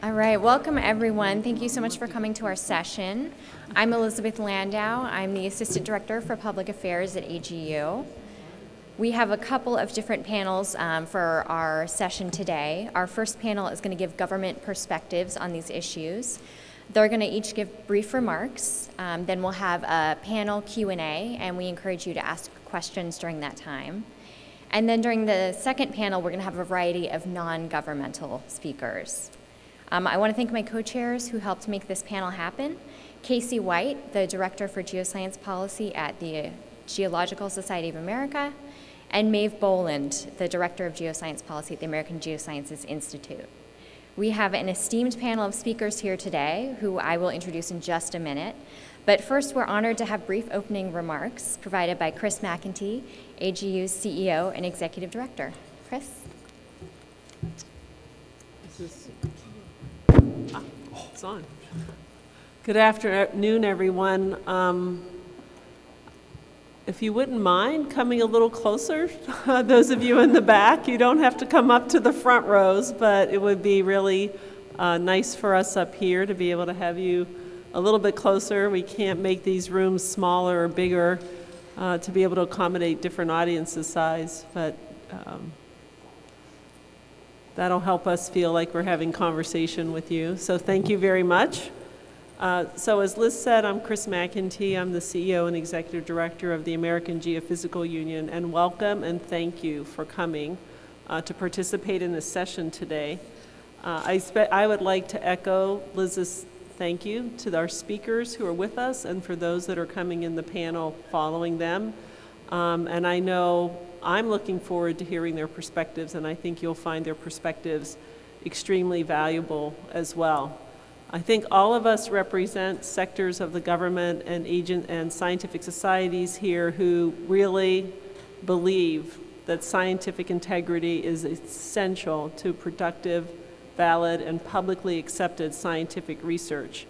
All right, welcome everyone. Thank you so much for coming to our session. I'm Elizabeth Landau. I'm the Assistant Director for Public Affairs at AGU. We have a couple of different panels for our session today. Our first panel is going to give government perspectives on these issues. They're going to each give brief remarks. Then we'll have a panel Q&A, and we encourage you to ask questions during that time. And then during the second panel, we're going to have a variety of non-governmental speakers. I want to thank my co-chairs who helped make this panel happen. Casey White, the Director for Geoscience Policy at the Geological Society of America, and Maeve Boland, the Director of Geoscience Policy at the American Geosciences Institute. We have an esteemed panel of speakers here today, who I will introduce in just a minute. But first, we're honored to have brief opening remarks provided by Chris McEntee, AGU's CEO and Executive Director. Chris? It's on. Good afternoon, everyone. If you wouldn't mind coming a little closer, those of you in the back, you don't have to come up to the front rows, but it would be really nice for us up here to be able to have you a little bit closer. We can't make these rooms smaller or bigger to be able to accommodate different audiences size, but that'll help us feel like we're having conversation with you. So thank you very much. So as Liz said, I'm Chris McEntee. I'm the CEO and Executive Director of the American Geophysical Union, and welcome and thank you for coming to participate in this session today. I would like to echo Liz's thank you to our speakers who are with us and for those that are coming in the panel following them. And I know I'm looking forward to hearing their perspectives, and I think you'll find their perspectives extremely valuable as well. I think all of us represent sectors of the government and scientific societies here who really believe that scientific integrity is essential to productive, valid, and publicly accepted scientific research.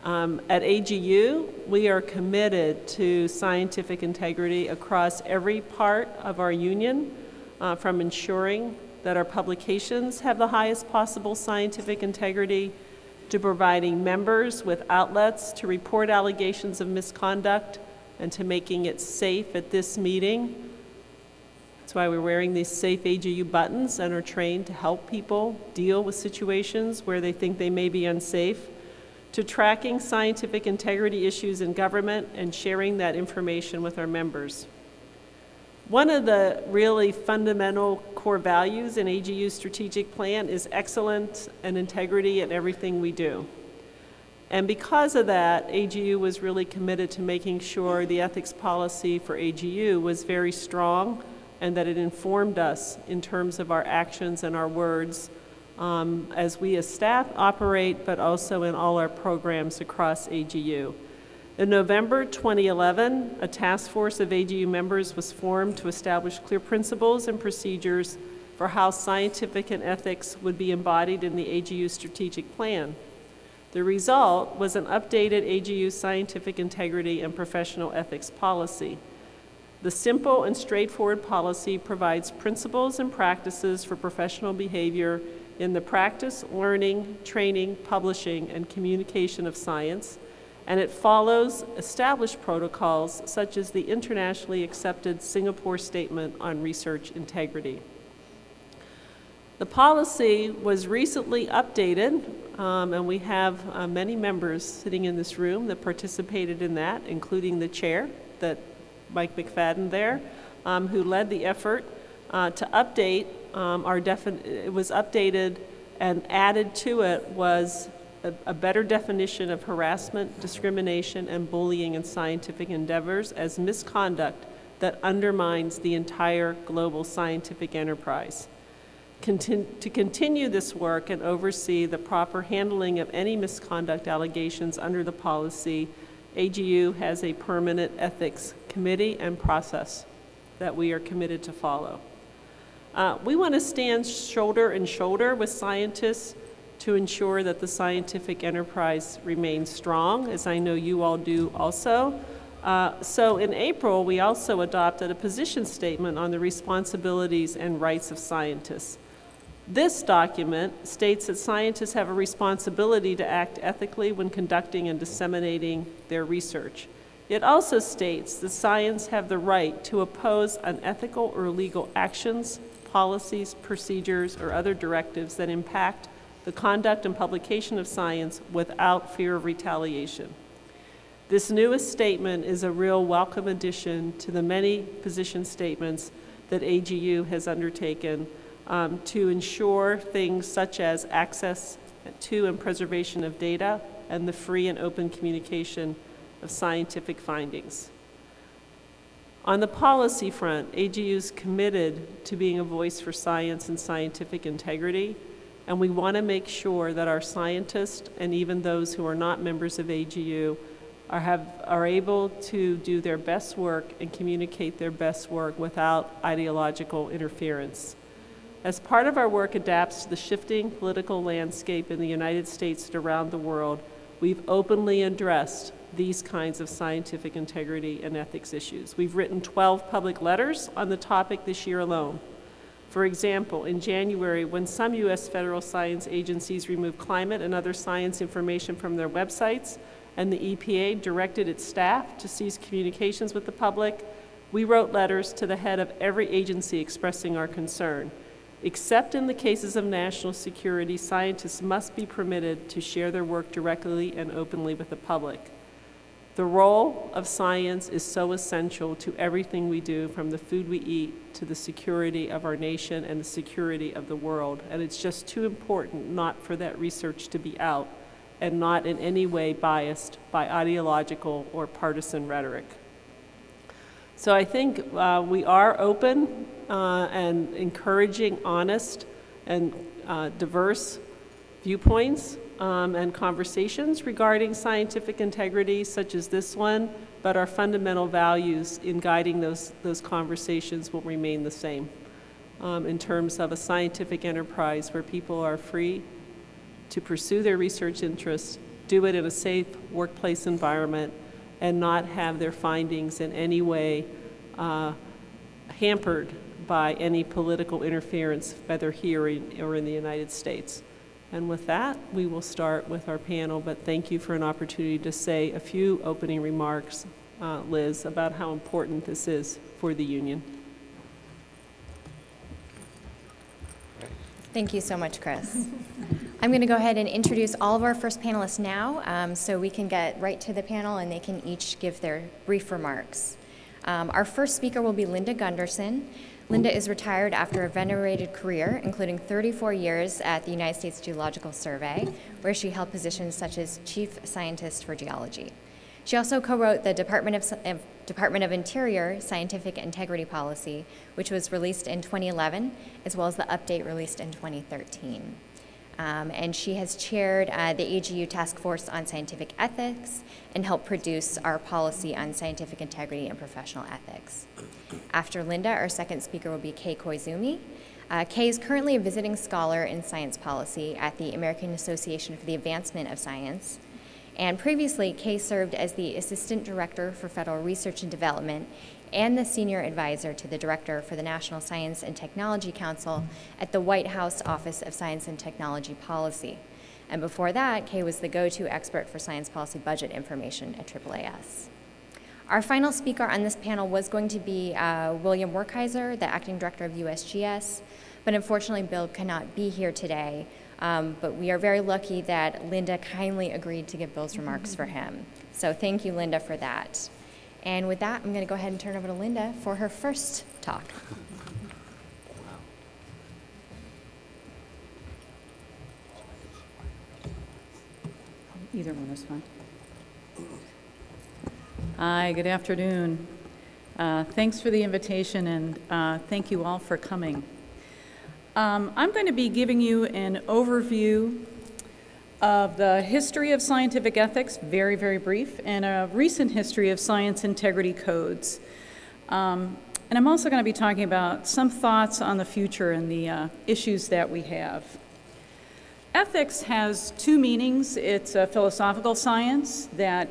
At AGU, we are committed to scientific integrity across every part of our union, from ensuring that our publications have the highest possible scientific integrity, to providing members with outlets to report allegations of misconduct, and to making it safe at this meeting. That's why we're wearing these Safe AGU buttons and are trained to help people deal with situations where they think they may be unsafe, to tracking scientific integrity issues in government and sharing that information with our members. One of the really fundamental core values in AGU's strategic plan is excellence and integrity in everything we do. And because of that, AGU was really committed to making sure the ethics policy for AGU was very strong and that it informed us in terms of our actions and our words as we as staff operate, but also in all our programs across AGU. In November 2011, a task force of AGU members was formed to establish clear principles and procedures for how scientific and ethics would be embodied in the AGU strategic plan. The result was an updated AGU scientific integrity and professional ethics policy. The simple and straightforward policy provides principles and practices for professional behavior in the practice, learning, training, publishing, and communication of science, and it follows established protocols such as the internationally accepted Singapore Statement on Research Integrity. The policy was recently updated, and we have many members sitting in this room that participated in that, including the chair, that Mike McPhaden there, who led the effort to update it was updated, and added to it was a better definition of harassment, discrimination, and bullying in scientific endeavors as misconduct that undermines the entire global scientific enterprise. To continue this work and oversee the proper handling of any misconduct allegations under the policy, AGU has a permanent ethics committee and process that we are committed to follow. We want to stand shoulder and shoulder with scientists to ensure that the scientific enterprise remains strong, as I know you all do also. So in April, we also adopted a position statement on the responsibilities and rights of scientists. This document states that scientists have a responsibility to act ethically when conducting and disseminating their research. It also states that science have the right to oppose unethical or illegal actions, policies, procedures, or other directives that impact the conduct and publication of science without fear of retaliation. This newest statement is a real welcome addition to the many position statements that AGU has undertaken to ensure things such as access to and preservation of data and the free and open communication of scientific findings. On the policy front, AGU is committed to being a voice for science and scientific integrity, and we want to make sure that our scientists and even those who are not members of AGU are able to do their best work and communicate their best work without ideological interference. As part of our work adapts to the shifting political landscape in the United States and around the world, we've openly addressed these kinds of scientific integrity and ethics issues. We've written 12 public letters on the topic this year alone. For example, in January, when some U.S. federal science agencies removed climate and other science information from their websites, and the EPA directed its staff to cease communications with the public, we wrote letters to the head of every agency expressing our concern. Except in the cases of national security, scientists must be permitted to share their work directly and openly with the public. The role of science is so essential to everything we do, from the food we eat to the security of our nation and the security of the world. And it's just too important not for that research to be out and not in any way biased by ideological or partisan rhetoric. So I think we are open and encouraging honest and diverse viewpoints and conversations regarding scientific integrity, such as this one, but our fundamental values in guiding those conversations will remain the same in terms of a scientific enterprise where people are free to pursue their research interests, do it in a safe workplace environment, and not have their findings in any way hampered by any political interference, whether here or in the United States. And with that, we will start with our panel, but thank you for an opportunity to say a few opening remarks, Liz, about how important this is for the union. Thank you so much, Chris. I'm going to go ahead and introduce all of our first panelists now, so we can get right to the panel and they can each give their brief remarks. Our first speaker will be Linda Gundersen. Linda is retired after a venerated career, including 34 years at the United States Geological Survey, where she held positions such as Chief Scientist for Geology. She also co-wrote the Department of Interior Scientific Integrity Policy, which was released in 2011, as well as the update released in 2013. And she has chaired the AGU Task Force on Scientific Ethics and helped produce our policy on scientific integrity and professional ethics. After Linda, our second speaker will be Kay Koizumi. Kay is currently a visiting scholar in science policy at the American Association for the Advancement of Science. And previously, Kay served as the Assistant Director for Federal Research and Development and the Senior Advisor to the Director for the National Science and Technology Council at the White House Office of Science and Technology Policy. And before that, Kay was the go-to expert for science policy budget information at AAAS. Our final speaker on this panel was going to be William Werkheiser, the Acting Director of USGS, but unfortunately Bill cannot be here today. But we are very lucky that Linda kindly agreed to give Bill's remarks for him. So thank you, Linda, for that. And with that, I'm going to go ahead and turn over to Linda for her first talk. Either one is fine. Hi, good afternoon. Thanks for the invitation, and thank you all for coming. I'm going to be giving you an overview of the history of scientific ethics, very, very brief, and a recent history of science integrity codes. And I'm also going to be talking about some thoughts on the future and the issues that we have. Ethics has two meanings. It's a philosophical science that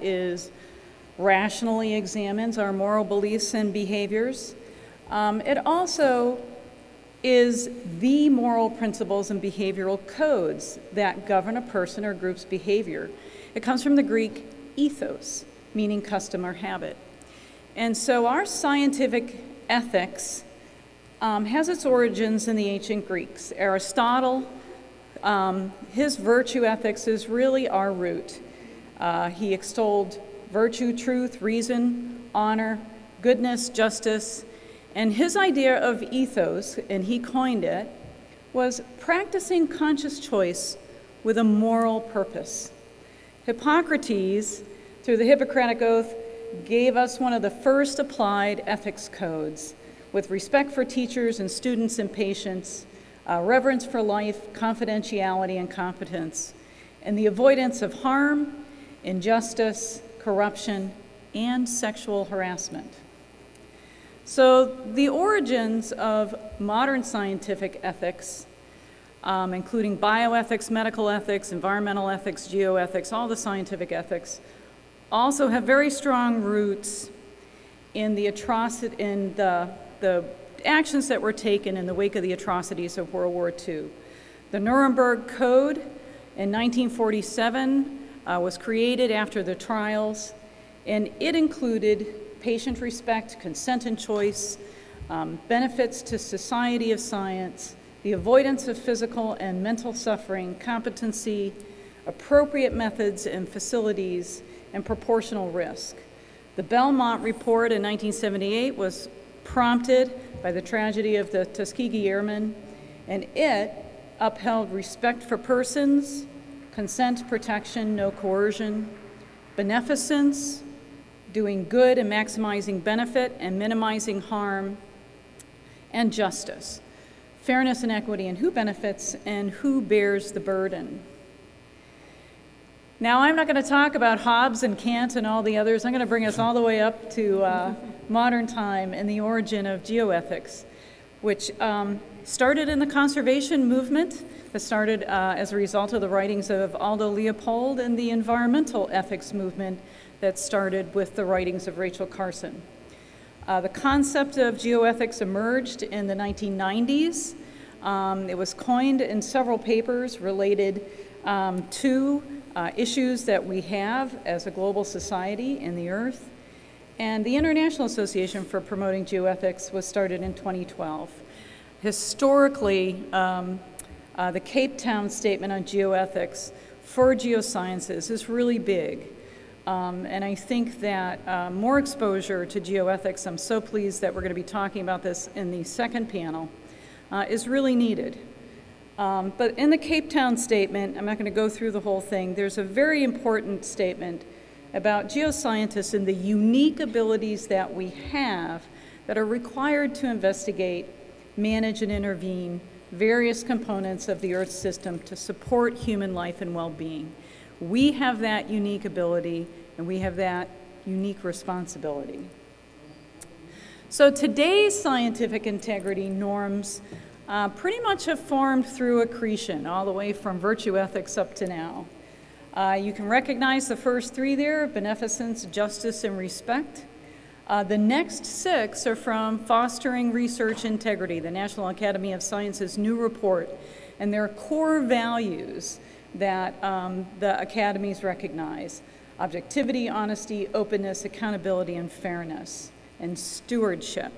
rationally examines our moral beliefs and behaviors. It also is the moral principles and behavioral codes that govern a person or group's behavior. It comes from the Greek ethos, meaning custom or habit. And so our scientific ethics has its origins in the ancient Greeks. Aristotle, his virtue ethics is really our root. He extolled virtue, truth, reason, honor, goodness, justice, and his idea of ethos, and he coined it, was practicing conscious choice with a moral purpose. Hippocrates, through the Hippocratic Oath, gave us one of the first applied ethics codes with respect for teachers and students and patients, reverence for life, confidentiality, and competence, and the avoidance of harm, injustice, corruption, and sexual harassment. So the origins of modern scientific ethics, including bioethics, medical ethics, environmental ethics, geoethics, all the scientific ethics, also have very strong roots in the actions that were taken in the wake of the atrocities of World War II. The Nuremberg Code in 1947 was created after the trials, and it included patient respect, consent and choice, benefits to society of science, the avoidance of physical and mental suffering, competency, appropriate methods and facilities, and proportional risk. The Belmont Report in 1978 was prompted by the tragedy of the Tuskegee Airmen, and it upheld respect for persons, consent, protection, no coercion, beneficence, doing good and maximizing benefit and minimizing harm, and justice, fairness and equity, and who benefits and who bears the burden. Now, I'm not going to talk about Hobbes and Kant and all the others. I'm going to bring us all the way up to modern time and the origin of geoethics, which started in the conservation movement, that started as a result of the writings of Aldo Leopold, and the environmental ethics movement that started with the writings of Rachel Carson. The concept of geoethics emerged in the 1990s. It was coined in several papers related to issues that we have as a global society in the Earth. And the International Association for Promoting Geoethics was started in 2012. Historically, the Cape Town Statement on Geoethics for geosciences is really big. And I think that more exposure to geoethics, I'm so pleased that we're going to be talking about this in the second panel, is really needed. But in the Cape Town Statement, I'm not going to go through the whole thing, there's a very important statement about geoscientists and the unique abilities that we have that are required to investigate, manage, and intervene various components of the Earth system to support human life and well-being. We have that unique ability, and we have that unique responsibility. So today's scientific integrity norms pretty much have formed through accretion, all the way from virtue ethics up to now. You can recognize the first three there: beneficence, justice, and respect. The next six are from Fostering Research Integrity, the National Academy of Sciences' new report, and they're core values that the academies recognize: objectivity, honesty, openness, accountability, and fairness, and stewardship.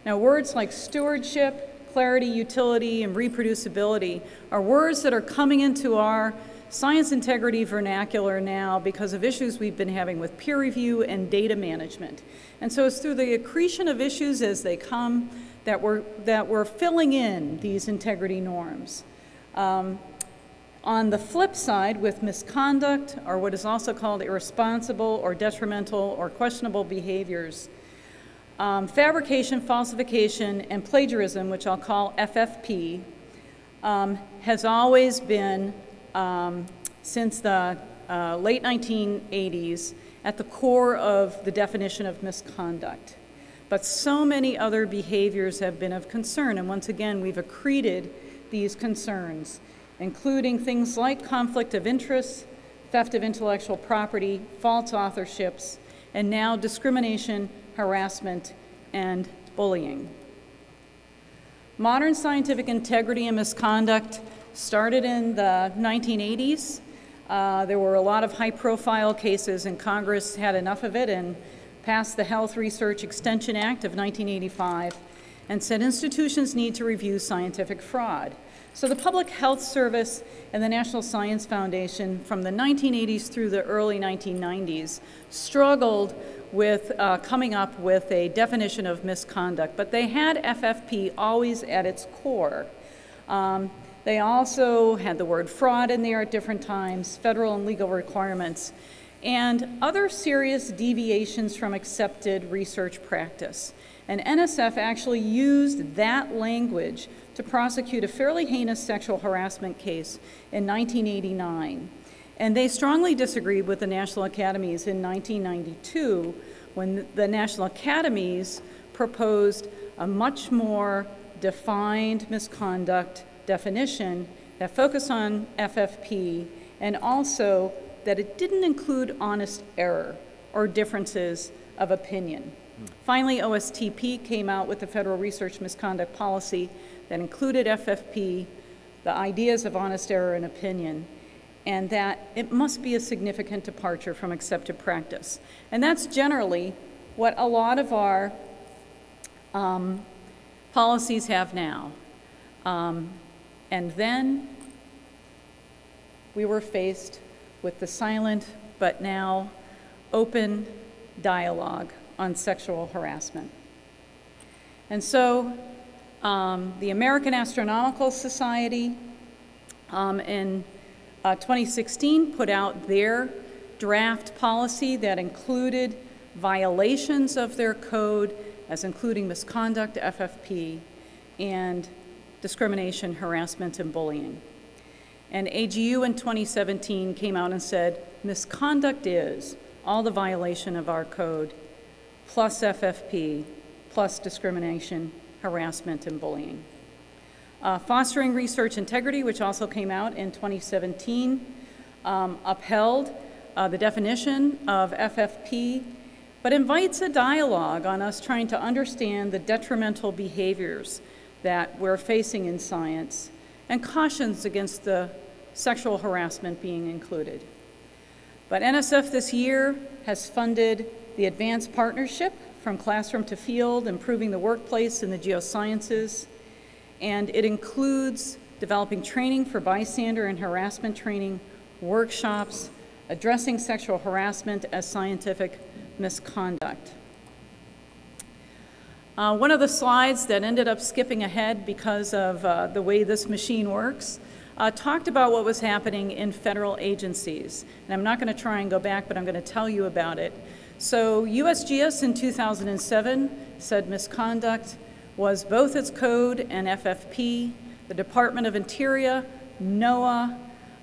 Now, words like stewardship, clarity, utility, and reproducibility are words that are coming into our science integrity vernacular now because of issues we've been having with peer review and data management. And so it's through the accretion of issues as they come that we're filling in these integrity norms. On the flip side, with misconduct, or what is also called irresponsible or detrimental or questionable behaviors, fabrication, falsification, and plagiarism, which I'll call FFP, has always been, since the late 1980s, at the core of the definition of misconduct. But so many other behaviors have been of concern, and once again, we've accreted these concerns, including things like conflict of interest, theft of intellectual property, false authorships, and now discrimination, harassment, and bullying. Modern scientific integrity and misconduct started in the 1980s. There were a lot of high-profile cases, and Congress had enough of it and passed the Health Research Extension Act of 1985 and said institutions need to review scientific fraud. So the Public Health Service and the National Science Foundation from the 1980s through the early 1990s struggled with coming up with a definition of misconduct, but they had FFP always at its core. They also had the word fraud in there at different times, federal and legal requirements, and other serious deviations from accepted research practice. And NSF actually used that language to prosecute a fairly heinous sexual harassment case in 1989. And they strongly disagreed with the National Academies in 1992 when the National Academies proposed a much more defined misconduct definition that focused on FFP, and also that it didn't include honest error or differences of opinion. Finally, OSTP came out with the Federal Research Misconduct Policy that included FFP, the ideas of honest error and opinion, and that it must be a significant departure from accepted practice. And that's generally what a lot of our policies have now. And then we were faced with the silent but now open dialogue on sexual harassment. And so the American Astronomical Society in 2016 put out their draft policy that included violations of their code as including misconduct, FFP, and discrimination, harassment, and bullying. And AGU in 2017 came out and said, misconduct is all the violation of our code, plus FFP, plus discrimination, harassment, and bullying. Fostering Research Integrity, which also came out in 2017, upheld the definition of FFP, but invites a dialogue on us trying to understand the detrimental behaviors that we're facing in science, and cautions against the sexual harassment being included. But NSF this year has funded the Advanced Partnership from Classroom to Field, Improving the Workplace in the Geosciences, and it includes developing training for bystander and harassment training, workshops, addressing sexual harassment as scientific misconduct. One of the slides that ended up skipping ahead because of the way this machine works talked about what was happening in federal agencies. And I'm not going to try and go back, but I'm going to tell you about it. So USGS in 2007 said misconduct was both its code and FFP. The Department of Interior, NOAA,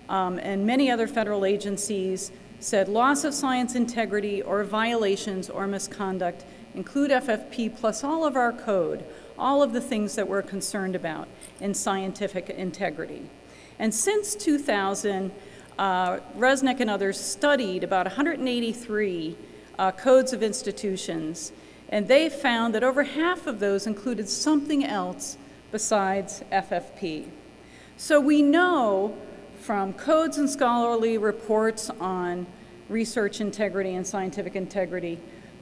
and many other federal agencies said loss of science integrity or violations or misconduct include FFP plus all of our code, all of the things that we're concerned about in scientific integrity. And since 2000, Resnick and others studied about 183 codes of institutions, and they found that over half of those included something else besides FFP. So we know from codes and scholarly reports on research integrity and scientific integrity,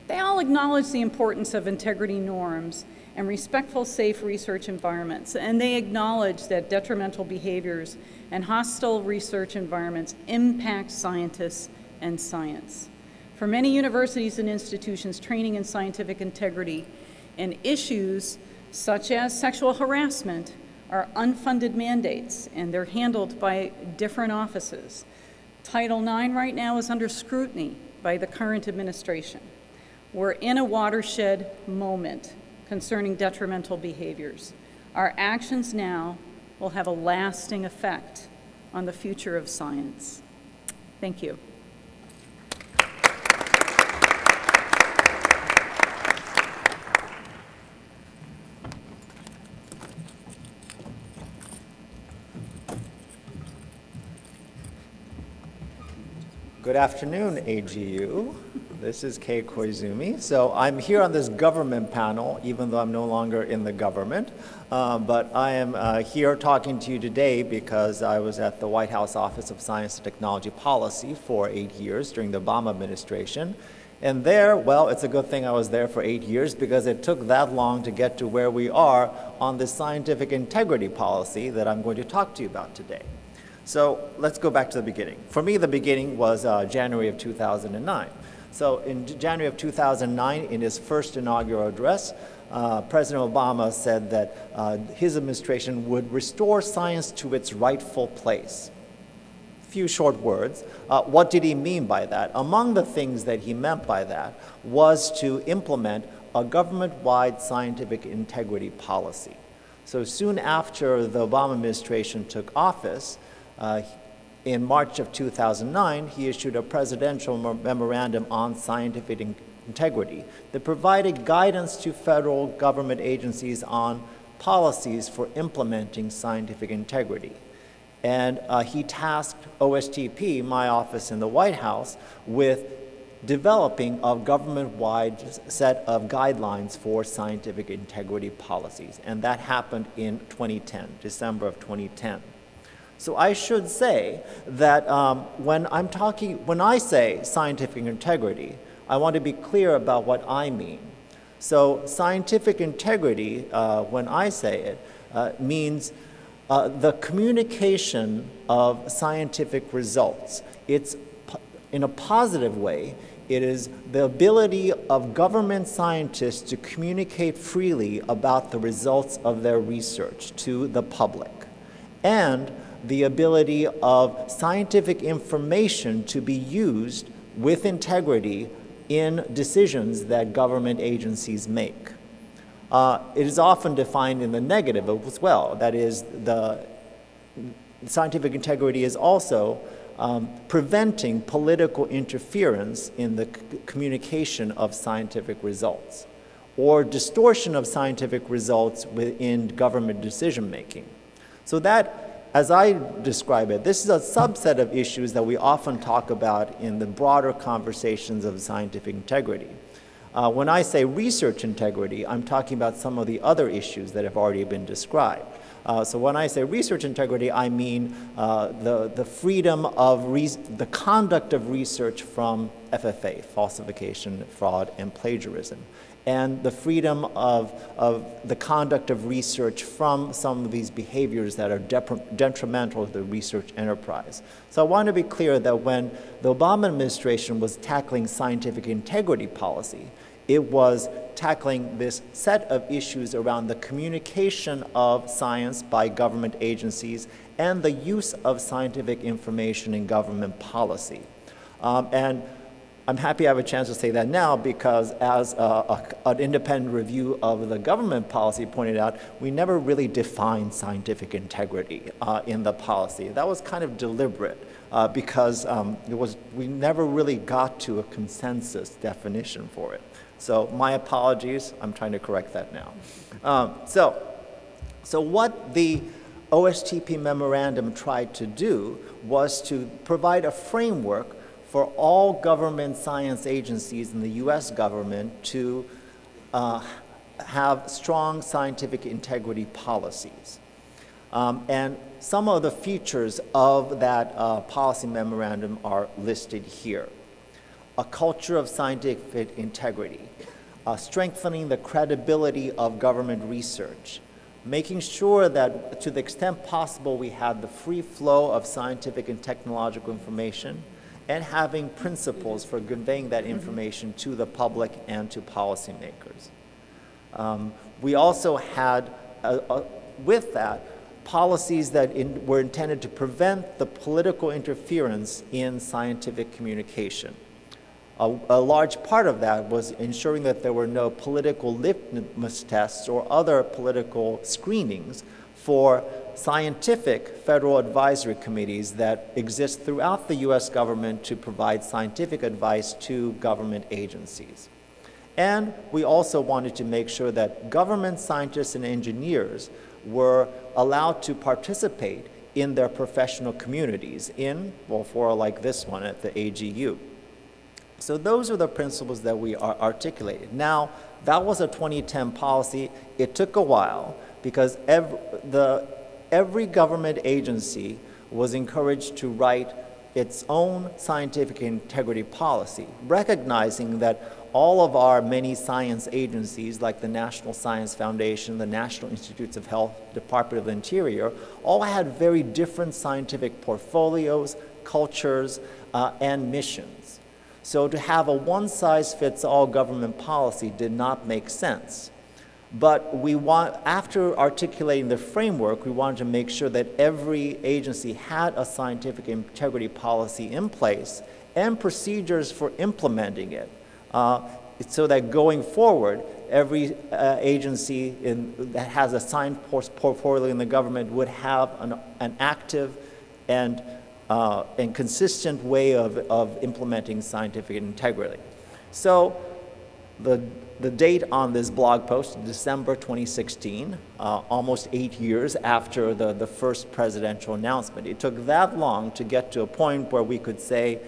they all acknowledge the importance of integrity norms and respectful, safe research environments, and they acknowledge that detrimental behaviors and hostile research environments impact scientists and science. For many universities and institutions, training in scientific integrity and issues such as sexual harassment are unfunded mandates, and they're handled by different offices. Title IX right now is under scrutiny by the current administration. We're in a watershed moment concerning detrimental behaviors. Our actions now will have a lasting effect on the future of science. Thank you. Good afternoon, AGU. This is Koizumi. So I'm here on this government panel, even though I'm no longer in the government. But I am here talking to you today because I was at the White House Office of Science and Technology Policy for 8 years during the Obama administration. And there, well, it's a good thing I was there for 8 years because it took that long to get to where we are on the scientific integrity policy that I'm going to talk to you about today. So let's go back to the beginning. For me, the beginning was January of 2009. So in January of 2009, in his first inaugural address, President Obama said that his administration would restore science to its rightful place. Few short words. What did he mean by that? Among the things that he meant by that was to implement a government-wide scientific integrity policy. So soon after the Obama administration took office, in March of 2009, he issued a presidential memorandum on scientific integrity that provided guidance to federal government agencies on policies for implementing scientific integrity. And he tasked OSTP, my office in the White House, with developing a government-wide set of guidelines for scientific integrity policies. And that happened in 2010, December of 2010. So I should say that when I say scientific integrity, I want to be clear about what I mean. So scientific integrity, when I say it, means the communication of scientific results. It's, in a positive way, it is the ability of government scientists to communicate freely about the results of their research to the public, and the ability of scientific information to be used with integrity in decisions that government agencies make. It is often defined in the negative as well. That is, the scientific integrity is also preventing political interference in the communication of scientific results, or distortion of scientific results within government decision making. So that, as I describe it, this is a subset of issues that we often talk about in the broader conversations of scientific integrity. When I say research integrity, I'm talking about some of the other issues that have already been described. So when I say research integrity, I mean the freedom of the conduct of research from FFA, falsification, fraud, and plagiarism, and the freedom of the conduct of research from some of these behaviors that are detrimental to the research enterprise. So I want to be clear that when the Obama administration was tackling scientific integrity policy, it was tackling this set of issues around the communication of science by government agencies and the use of scientific information in government policy. And I'm happy I have a chance to say that now because, as an independent review of the government policy pointed out, we never really defined scientific integrity in the policy. That was kind of deliberate because we never really got to a consensus definition for it. So my apologies, I'm trying to correct that now. So what the OSTP memorandum tried to do was to provide a framework for all government science agencies in the US government to have strong scientific integrity policies. And some of the features of that policy memorandum are listed here. A culture of scientific integrity, strengthening the credibility of government research, making sure that to the extent possible we have the free flow of scientific and technological information, and having principles for conveying that information to the public and to policymakers. We also had, with that, policies that were intended to prevent the political interference in scientific communication. A large part of that was ensuring that there were no political litmus tests or other political screenings for scientific federal advisory committees that exist throughout the US government to provide scientific advice to government agencies. And we also wanted to make sure that government scientists and engineers were allowed to participate in their professional communities well, for like this one at the AGU. So those are the principles that we are articulated. Now, that was a 2010 policy. It took a while because every government agency was encouraged to write its own scientific integrity policy, recognizing that all of our many science agencies, like the National Science Foundation, the National Institutes of Health, Department of the Interior, all had very different scientific portfolios, cultures, and missions. So to have a one-size-fits-all government policy did not make sense. But after articulating the framework, we wanted to make sure that every agency had a scientific integrity policy in place and procedures for implementing it, so that going forward, every agency that has a science portfolio in the government would have an active and consistent way of implementing scientific integrity. So the date on this blog post, December 2016, almost 8 years after the first presidential announcement. It took that long to get to a point where we could say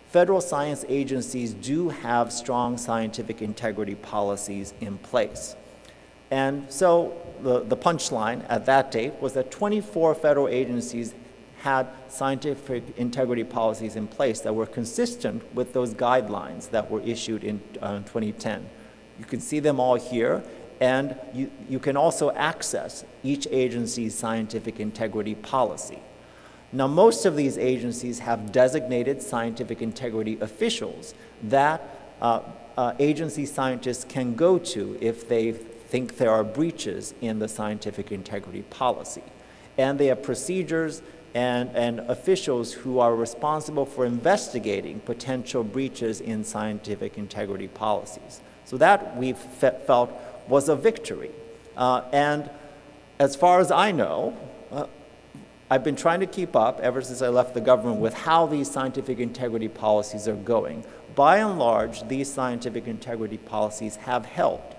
federal science agencies do have strong scientific integrity policies in place. And so the punchline at that date was that 24 federal agencies had scientific integrity policies in place that were consistent with those guidelines that were issued in 2010. You can see them all here, and you can also access each agency's scientific integrity policy. Now, most of these agencies have designated scientific integrity officials that agency scientists can go to if they think there are breaches in the scientific integrity policy. And they have procedures and officials who are responsible for investigating potential breaches in scientific integrity policies. So that we felt was a victory. And as far as I know, I've been trying to keep up ever since I left the government with how these scientific integrity policies are going. By and large, these scientific integrity policies have helped.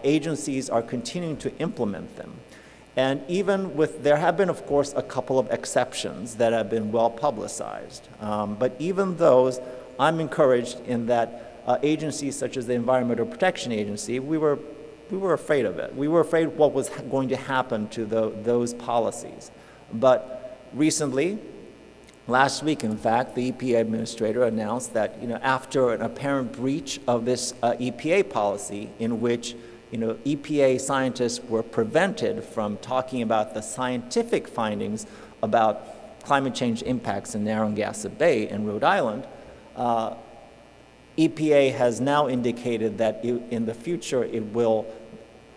Agencies are continuing to implement them. And there have been, of course, a couple of exceptions that have been well publicized. But even those, I'm encouraged in that agencies such as the Environmental Protection Agency, we were afraid of it. We were afraid what was going to happen to those policies. But recently, last week, in fact, the EPA administrator announced that after an apparent breach of this EPA policy in which EPA scientists were prevented from talking about the scientific findings about climate change impacts in Narragansett Bay in Rhode Island, EPA has now indicated that in the future it will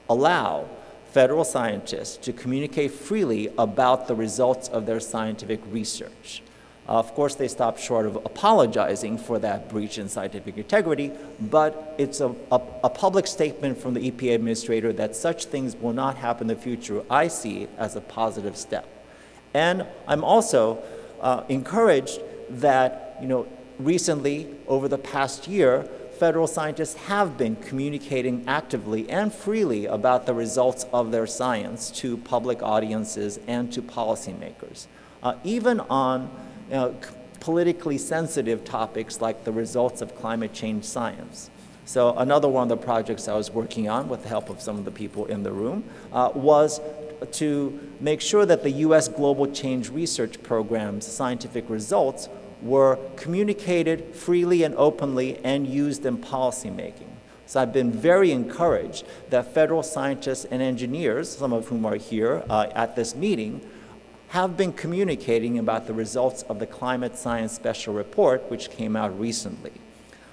allow federal scientists to communicate freely about the results of their scientific research. Of course, they stopped short of apologizing for that breach in scientific integrity, but it's a public statement from the EPA administrator that such things will not happen in the future. I see as a positive step. And I'm also encouraged that, recently, over the past year, federal scientists have been communicating actively and freely about the results of their science to public audiences and to policymakers, even on politically sensitive topics like the results of climate change science. So another one of the projects I was working on with the help of some of the people in the room was to make sure that the U.S. Global Change Research Program's scientific results were communicated freely and openly and used in policymaking. So I've been very encouraged that federal scientists and engineers, some of whom are here at this meeting, have been communicating about the results of the Climate Science Special Report, which came out recently.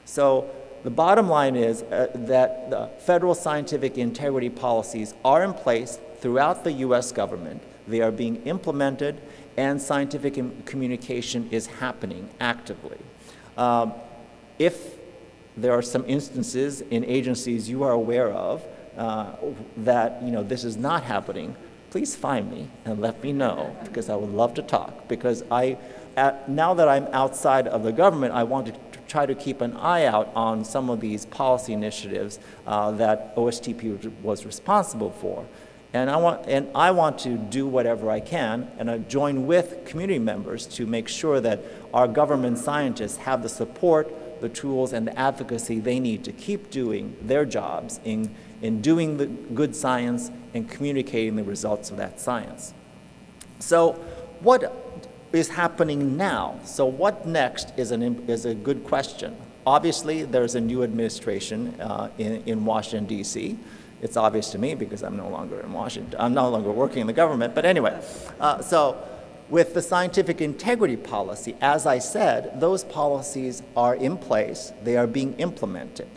So the bottom line is that the federal scientific integrity policies are in place throughout the U.S. government. They are being implemented, and scientific communication is happening actively. If there are some instances in agencies you are aware of that this is not happening, please find me and let me know, because I would love to talk. Because now that I'm outside of the government, I want to try to keep an eye out on some of these policy initiatives that OSTP was responsible for. And I want to do whatever I can, and I join with community members to make sure that our government scientists have the support, the tools, and the advocacy they need to keep doing their jobs in doing the good science and communicating the results of that science. So what is happening now? So what next is a good question. Obviously, there's a new administration in Washington, D.C. It's obvious to me because I'm no longer in Washington. I'm no longer working in the government. But anyway, so with the scientific integrity policy, as I said, those policies are in place. They are being implemented.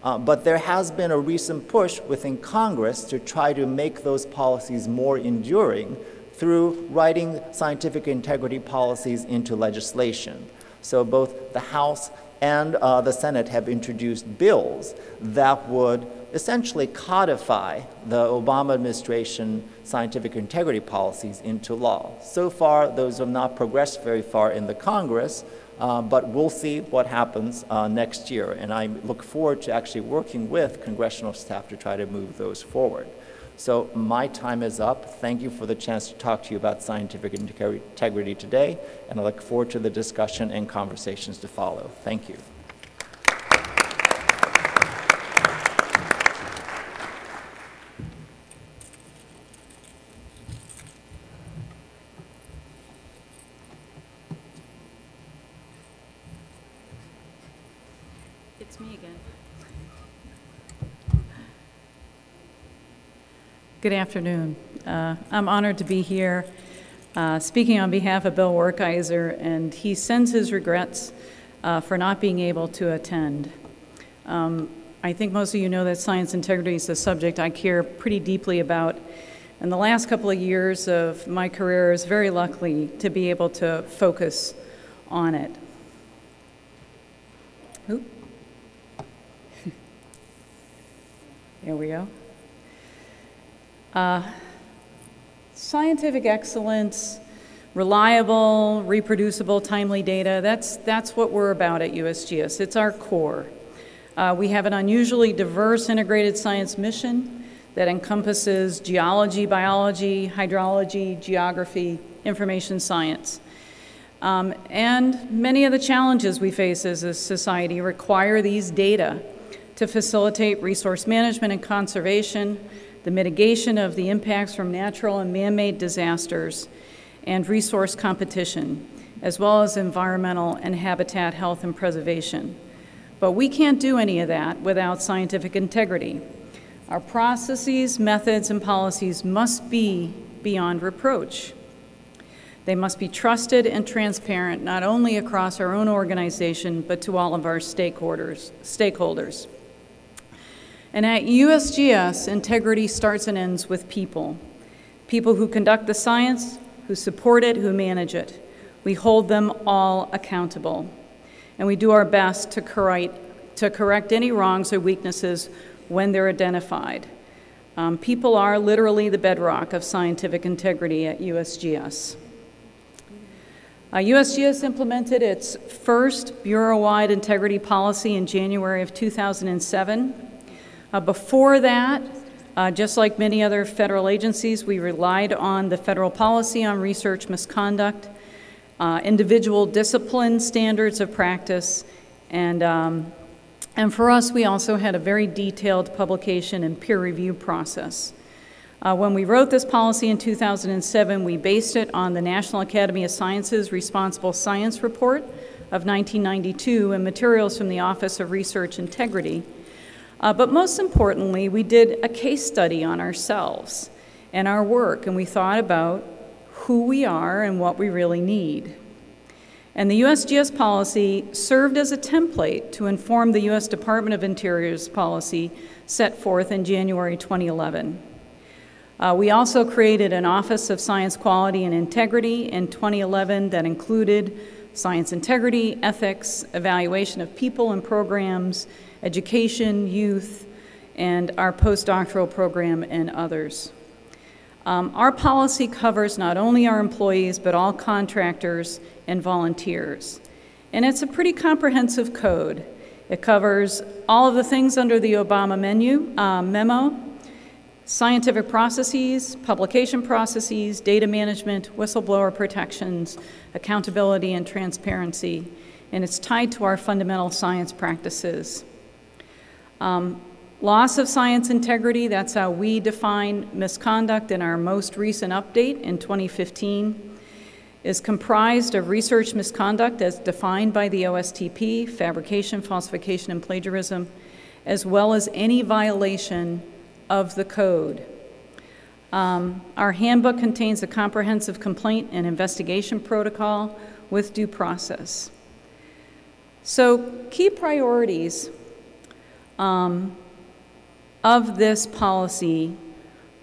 But there has been a recent push within Congress to try to make those policies more enduring through writing scientific integrity policies into legislation. So both the House and the Senate have introduced bills that would essentially codify the Obama administration scientific integrity policies into law. So far, those have not progressed very far in the Congress, but we'll see what happens next year. And I look forward to actually working with congressional staff to try to move those forward. So my time is up. Thank you for the chance to talk to you about scientific integrity today, and I look forward to the discussion and conversations to follow. Thank you. It's me again. Good afternoon. I'm honored to be here speaking on behalf of Bill Werkheiser, and he sends his regrets for not being able to attend. I think most of you know that science integrity is a subject I care pretty deeply about, and the last couple of years of my career is very lucky to be able to focus on it. Oop. There we go. Scientific excellence, reliable, reproducible, timely data, that's what we're about at USGS. It's our core. We have an unusually diverse integrated science mission that encompasses geology, biology, hydrology, geography, information science. And many of the challenges we face as a society require these data to facilitate resource management and conservation, the mitigation of the impacts from natural and man-made disasters, and resource competition, as well as environmental and habitat health and preservation. But we can't do any of that without scientific integrity. Our processes, methods, and policies must be beyond reproach. They must be trusted and transparent, not only across our own organization, but to all of our stakeholders. And at USGS, integrity starts and ends with people. People who conduct the science, who support it, who manage it. We hold them all accountable. And we do our best to correct any wrongs or weaknesses when they're identified. People are literally the bedrock of scientific integrity at USGS. USGS implemented its first Bureau-wide integrity policy in January of 2007. Before that, just like many other federal agencies, we relied on the federal policy on research misconduct, individual discipline standards of practice, and for us, we also had a very detailed publication and peer review process. When we wrote this policy in 2007, we based it on the National Academy of Sciences Responsible Science Report of 1992 and materials from the Office of Research Integrity. But most importantly, we did a case study on ourselves and our work, and we thought about who we are and what we really need. And the USGS policy served as a template to inform the U.S. Department of Interior's policy set forth in January 2011. We also created an Office of Science Quality and Integrity in 2011 that included science integrity, ethics, evaluation of people and programs, education, youth, and our postdoctoral program and others. Our policy covers not only our employees, but all contractors and volunteers. And it's a pretty comprehensive code. It covers all of the things under the Obama memo, scientific processes, publication processes, data management, whistleblower protections, accountability, and transparency. And it's tied to our fundamental science practices. Loss of science integrity, that's how we define misconduct in our most recent update in 2015, is comprised of research misconduct as defined by the OSTP, fabrication, falsification, and plagiarism, as well as any violation of the code. Our handbook contains a comprehensive complaint and investigation protocol with due process. So key priorities of this policy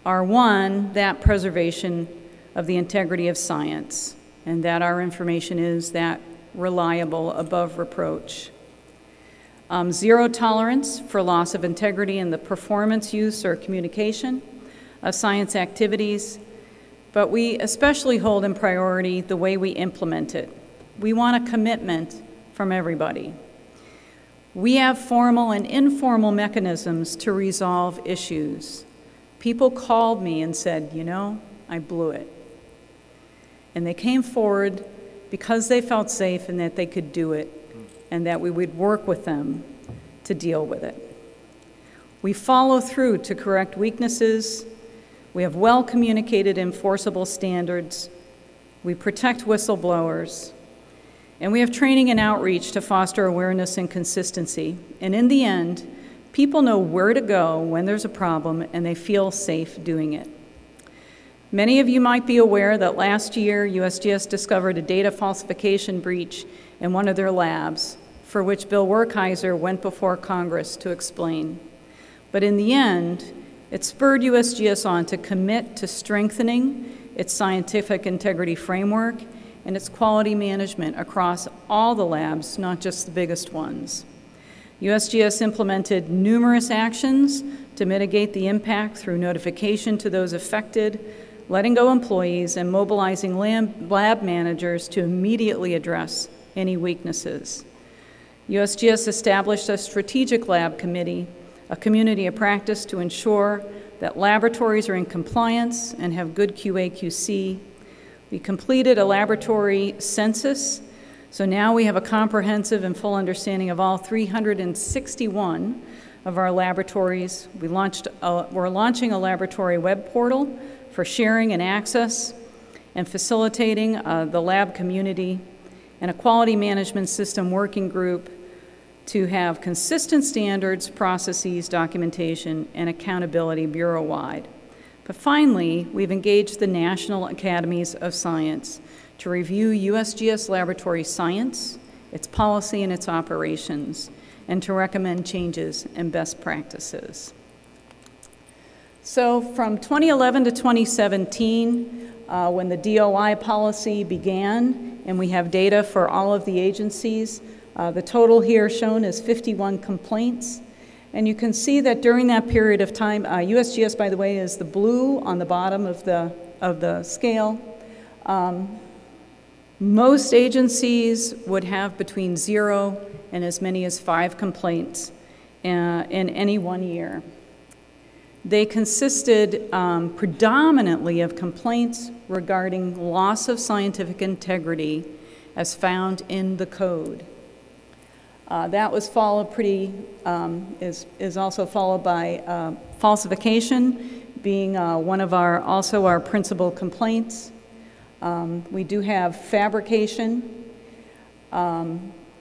are, one, that preservation of the integrity of science, and that our information is that reliable above reproach. Zero tolerance for loss of integrity in the performance, use, or communication of science activities, but we especially hold in priority the way we implement it. We want a commitment from everybody. We have formal and informal mechanisms to resolve issues. People called me and said, you know, I blew it. And they came forward because they felt safe and that they could do it, and that we would work with them to deal with it. We follow through to correct weaknesses. We have well-communicated enforceable standards. We protect whistleblowers. And we have training and outreach to foster awareness and consistency. And in the end, people know where to go when there's a problem, and they feel safe doing it. Many of you might be aware that last year, USGS discovered a data falsification breach in one of their labs, for which Bill Werkheiser went before Congress to explain. But in the end, it spurred USGS on to commit to strengthening its scientific integrity framework and its quality management across all the labs, not just the biggest ones. USGS implemented numerous actions to mitigate the impact through notification to those affected, letting go employees, and mobilizing lab managers to immediately address any weaknesses. USGS established a strategic lab committee, a community of practice to ensure that laboratories are in compliance and have good QA/QC. We completed a laboratory census, so now we have a comprehensive and full understanding of all 361 of our laboratories. We're launching a laboratory web portal for sharing and access and facilitating the lab community, and a quality management system working group to have consistent standards, processes, documentation, and accountability bureau-wide. But finally, we've engaged the National Academies of Science to review USGS laboratory science, its policy, and its operations, and to recommend changes and best practices. So from 2011 to 2017, when the DOI policy began, and we have data for all of the agencies, the total here shown is 51 complaints. And you can see that during that period of time, USGS, by the way, is the blue on the bottom of the scale. Most agencies would have between 0 and as many as 5 complaints in any one year. They consisted predominantly of complaints regarding loss of scientific integrity as found in the code. That was followed is also followed by falsification, being one of our principal complaints. We do have fabrication.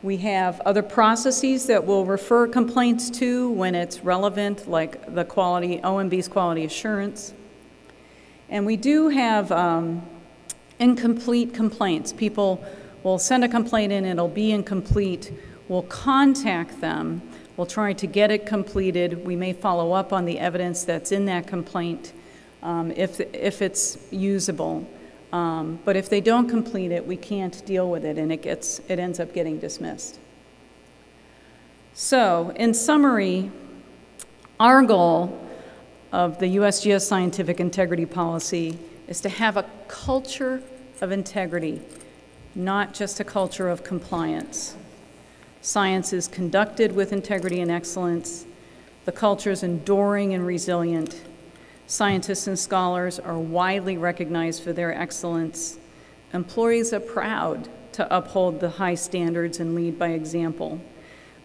We have other processes that we'll refer complaints to when it's relevant, like the OMB's quality assurance. And we do have incomplete complaints. People will send a complaint in, it'll be incomplete. We'll contact them. We'll try to get it completed. We may follow up on the evidence that's in that complaint if it's usable. But if they don't complete it, we can't deal with it, and it ends up getting dismissed. So, in summary, our goal of the USGS scientific integrity policy is to have a culture of integrity, not just a culture of compliance. Science is conducted with integrity and excellence. The culture is enduring and resilient. Scientists and scholars are widely recognized for their excellence. Employees are proud to uphold the high standards and lead by example.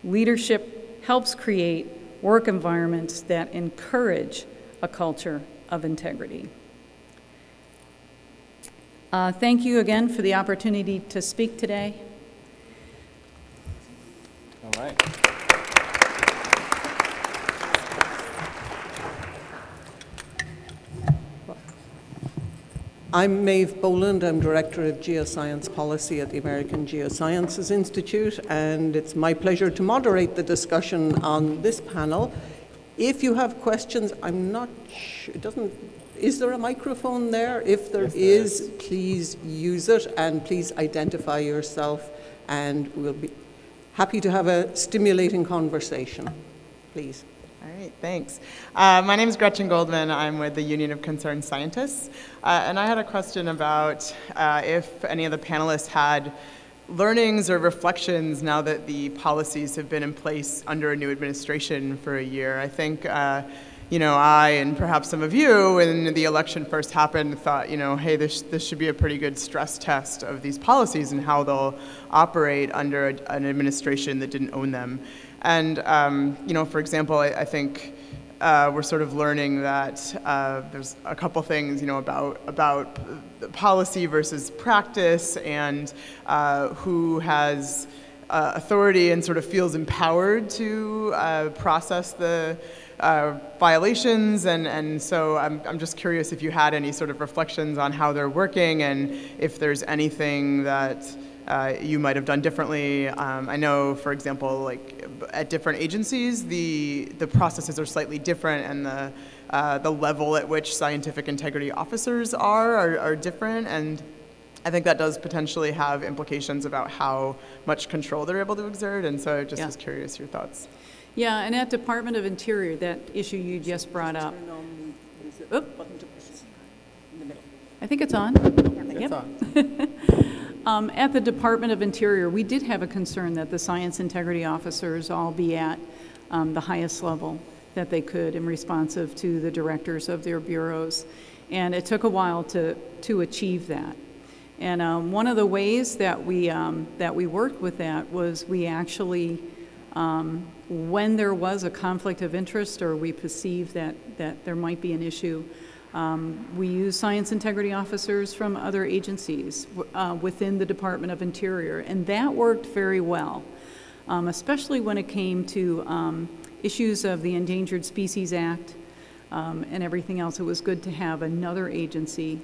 Leadership helps create work environments that encourage a culture of integrity. Thank you again for the opportunity to speak today. All right. I'm Maeve Boland. I'm Director of Geoscience Policy at the American Geosciences Institute, and it's my pleasure to moderate the discussion on this panel. If you have questions, I'm not sure, is there a microphone there? If there is, please use it, and please identify yourself, and we'll be happy to have a stimulating conversation. Please. All right, thanks. My name is Gretchen Goldman. I'm with the Union of Concerned Scientists. And I had a question about if any of the panelists had learnings or reflections now that the policies have been in place under a new administration for a year. I think, I and perhaps some of you, when the election first happened, thought, hey, this should be a pretty good stress test of these policies and how they'll operate under an administration that didn't own them. And, for example, I think we're sort of learning that there's a couple things, about policy versus practice, and who has authority and sort of feels empowered to process the violations. And so I'm just curious if you had any sort of reflections on how they're working, and if there's anything that you might have done differently. I know, for example, like at different agencies, the processes are slightly different, and the level at which scientific integrity officers are different, and I think that does potentially have implications about how much control they're able to exert, and so I just was curious your thoughts. Yeah, and at Department of Interior, that issue you just brought up. I think it's on. It's on. At the Department of Interior, we did have a concern that the science integrity officers all be at the highest level that they could and responsive to the directors of their bureaus. And it took a while to achieve that. And one of the ways that we worked with that was we actually, when there was a conflict of interest or we perceived that there might be an issue, we use science integrity officers from other agencies within the Department of Interior, and that worked very well, especially when it came to issues of the Endangered Species Act and everything else. It was good to have another agency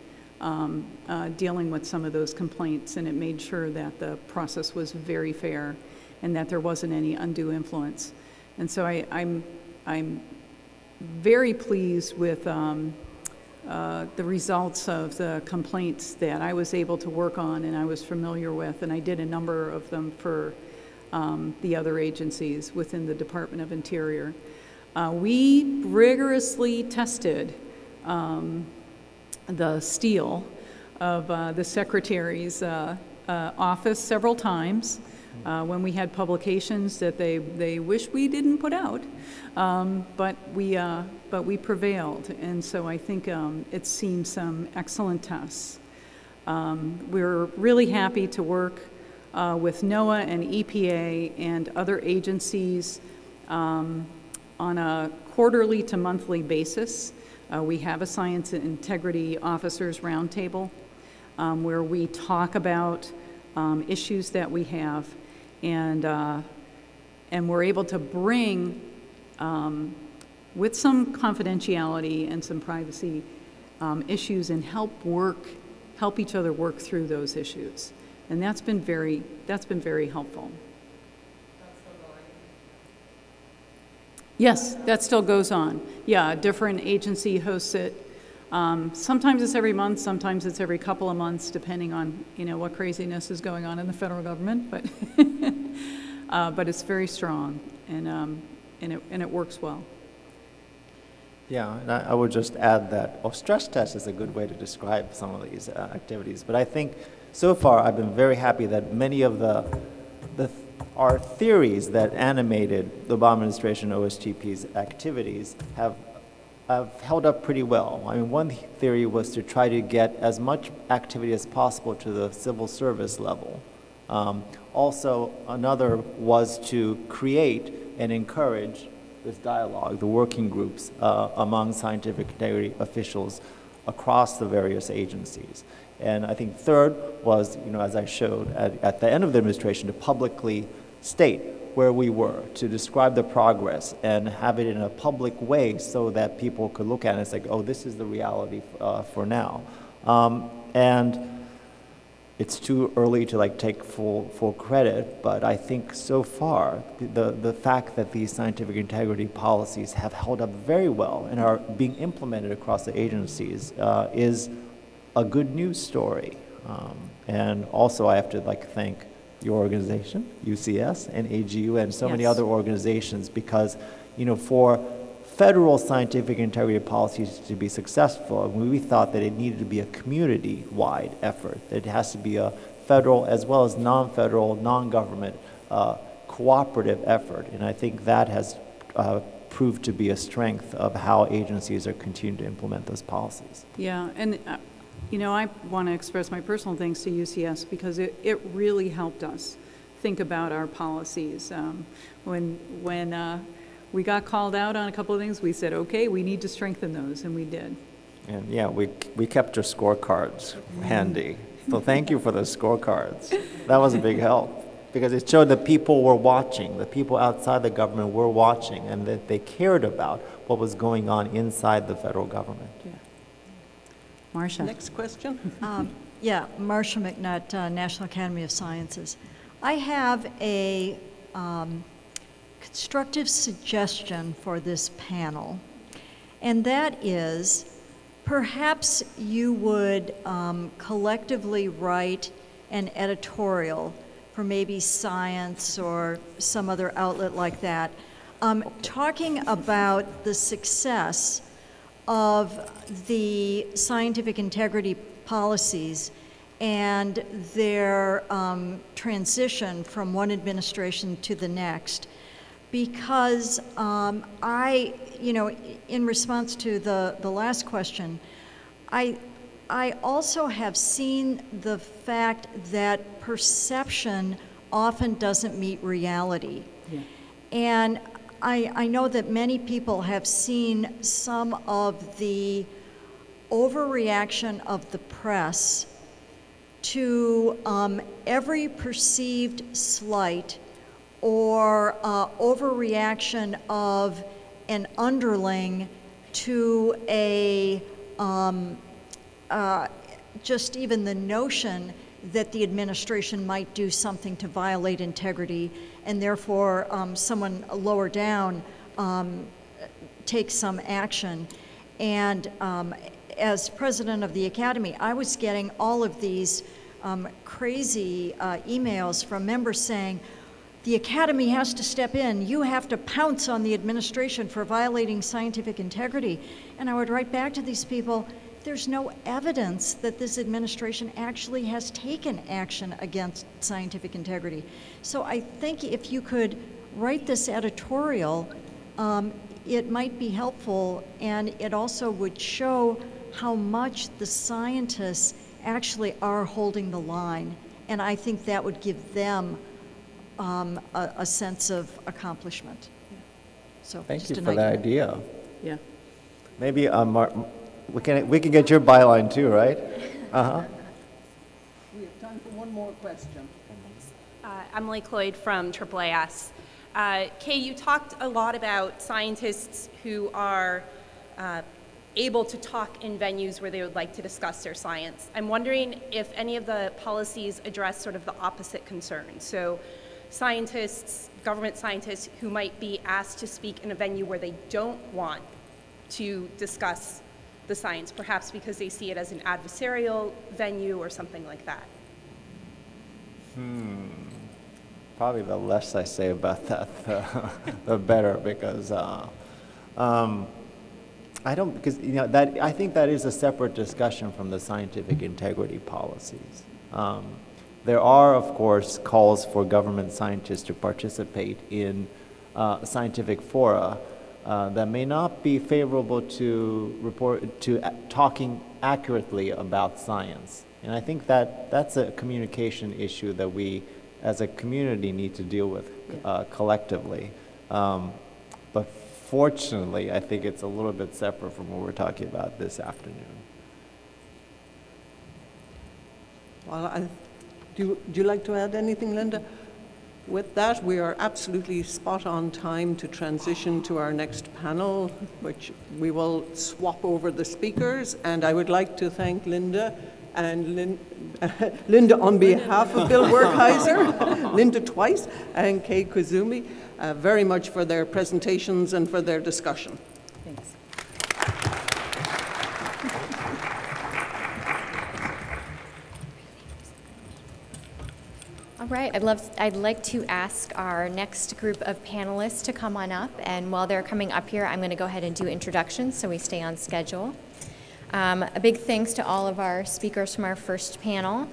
dealing with some of those complaints, and it made sure that the process was very fair and that there wasn't any undue influence. And so I'm very pleased with the results of the complaints that I was able to work on and I was familiar with, and I did a number of them for the other agencies within the Department of Interior. We rigorously tested the steel of the Secretary's office several times when we had publications that they wish we didn't put out, but we prevailed, and so I think it's seen some excellent tests. We're really happy to work with NOAA and EPA and other agencies on a quarterly to monthly basis. We have a Science and Integrity Officers Roundtable where we talk about issues that we have, and we're able to bring, with some confidentiality and some privacy issues, and help each other work through those issues, and that's been very helpful. Yes, that still goes on. Yeah, a different agency hosts it. Sometimes it's every month, sometimes it's every couple of months, depending on what craziness is going on in the federal government. But but it's very strong, and it works well. Yeah, and I would just add that stress test is a good way to describe some of these activities. But I think so far I've been very happy that many of our theories that animated the Obama administration OSTP's activities have have held up pretty well. I mean, one theory was to try to get as much activity as possible to the civil service level. Also, another was to create and encourage this dialogue, the working groups among scientific integrity officials across the various agencies. And I think third was, as I showed at the end of the administration, to publicly state where we were, to describe the progress and have it in a public way so that people could look at it and say, oh, this is the reality for now. And it's too early to take full credit, but I think so far the fact that these scientific integrity policies have held up very well and are being implemented across the agencies is a good news story. And also I have to thank your organization, UCS, and AGU, and so many other organizations, because for federal scientific integrity policies to be successful, we thought that it needed to be a community-wide effort. It has to be a federal as well as non-federal, non-government cooperative effort, and I think that has proved to be a strength of how agencies are continuing to implement those policies. Yeah, and I want to express my personal thanks to UCS because it really helped us think about our policies. When we got called out on a couple of things, we said, okay, we need to strengthen those, and we did. And yeah, we kept your scorecards handy. So thank you for the scorecards. That was a big help because it showed that people were watching, the people outside the government were watching, and that they cared about what was going on inside the federal government. Yeah. Marcia. Next question. Yeah, Marcia McNutt, National Academy of Sciences. I have a constructive suggestion for this panel, and that is perhaps you would collectively write an editorial for maybe Science or some other outlet like that, talking about the success of the scientific integrity policies and their transition from one administration to the next. Because in response to the last question, I also have seen the fact that perception often doesn't meet reality. Yeah. And I know that many people have seen some of the overreaction of the press to every perceived slight or overreaction of an underling to a just even the notion that the administration might do something to violate integrity, and therefore someone lower down takes some action. And as president of the Academy, I was getting all of these crazy emails from members saying, the Academy has to step in. You have to pounce on the administration for violating scientific integrity. And I would write back to these people, there's no evidence that this administration actually has taken action against scientific integrity. So I think if you could write this editorial, it might be helpful, and it also would show how much the scientists actually are holding the line. And I think that would give them a sense of accomplishment. So thank you for that idea. Yeah. Maybe we can get your byline too, right? Uh-huh. We have time for one more question. Emily Cloyd from AAAS. Kay, you talked a lot about scientists who are able to talk in venues where they would like to discuss their science. I'm wondering if any of the policies address sort of the opposite concerns. So scientists, government scientists who might be asked to speak in a venue where they don't want to discuss the science, perhaps because they see it as an adversarial venue or something like that. Probably the less I say about that, the better, because I think that is a separate discussion from the scientific integrity policies. There are, of course, calls for government scientists to participate in scientific fora that may not be favorable to talking accurately about science. And I think that's a communication issue that we as a community need to deal with collectively. But fortunately, I think it's a little bit separate from what we're talking about this afternoon. Well, do you like to add anything, Linda? With that, we are absolutely spot on time to transition to our next panel, which we will swap over the speakers. And I would like to thank Linda and Linda on behalf of Bill Werkheiser, Linda twice, and Kay Koizumi very much for their presentations and for their discussion. Thanks. All right, I'd like to ask our next group of panelists to come on up, and while they're coming up here, I'm going to go ahead and do introductions so we stay on schedule. A big thanks to all of our speakers from our first panel.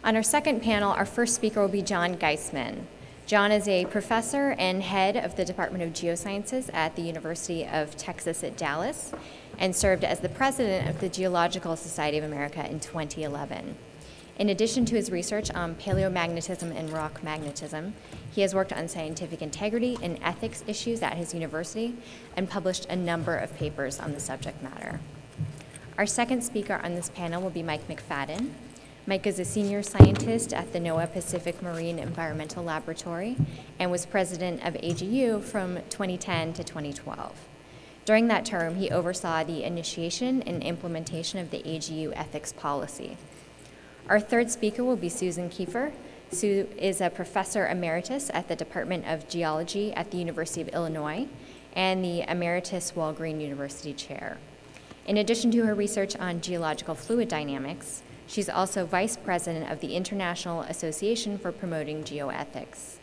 On our second panel, our first speaker will be John Geissman. John is a professor and head of the Department of Geosciences at the University of Texas at Dallas, and served as the president of the Geological Society of America in 2011. In addition to his research on paleomagnetism and rock magnetism, he has worked on scientific integrity and ethics issues at his university and published a number of papers on the subject matter. Our second speaker on this panel will be Mike McPhaden. Mike is a senior scientist at the NOAA Pacific Marine Environmental Laboratory and was president of AGU from 2010 to 2012. During that term, he oversaw the initiation and implementation of the AGU ethics policy. Our third speaker will be Susan Kieffer. Sue is a professor emeritus at the Department of Geology at the University of Illinois and the Emeritus Walgreen University Chair. In addition to her research on geological fluid dynamics, she's also vice president of the International Association for Promoting Geoethics.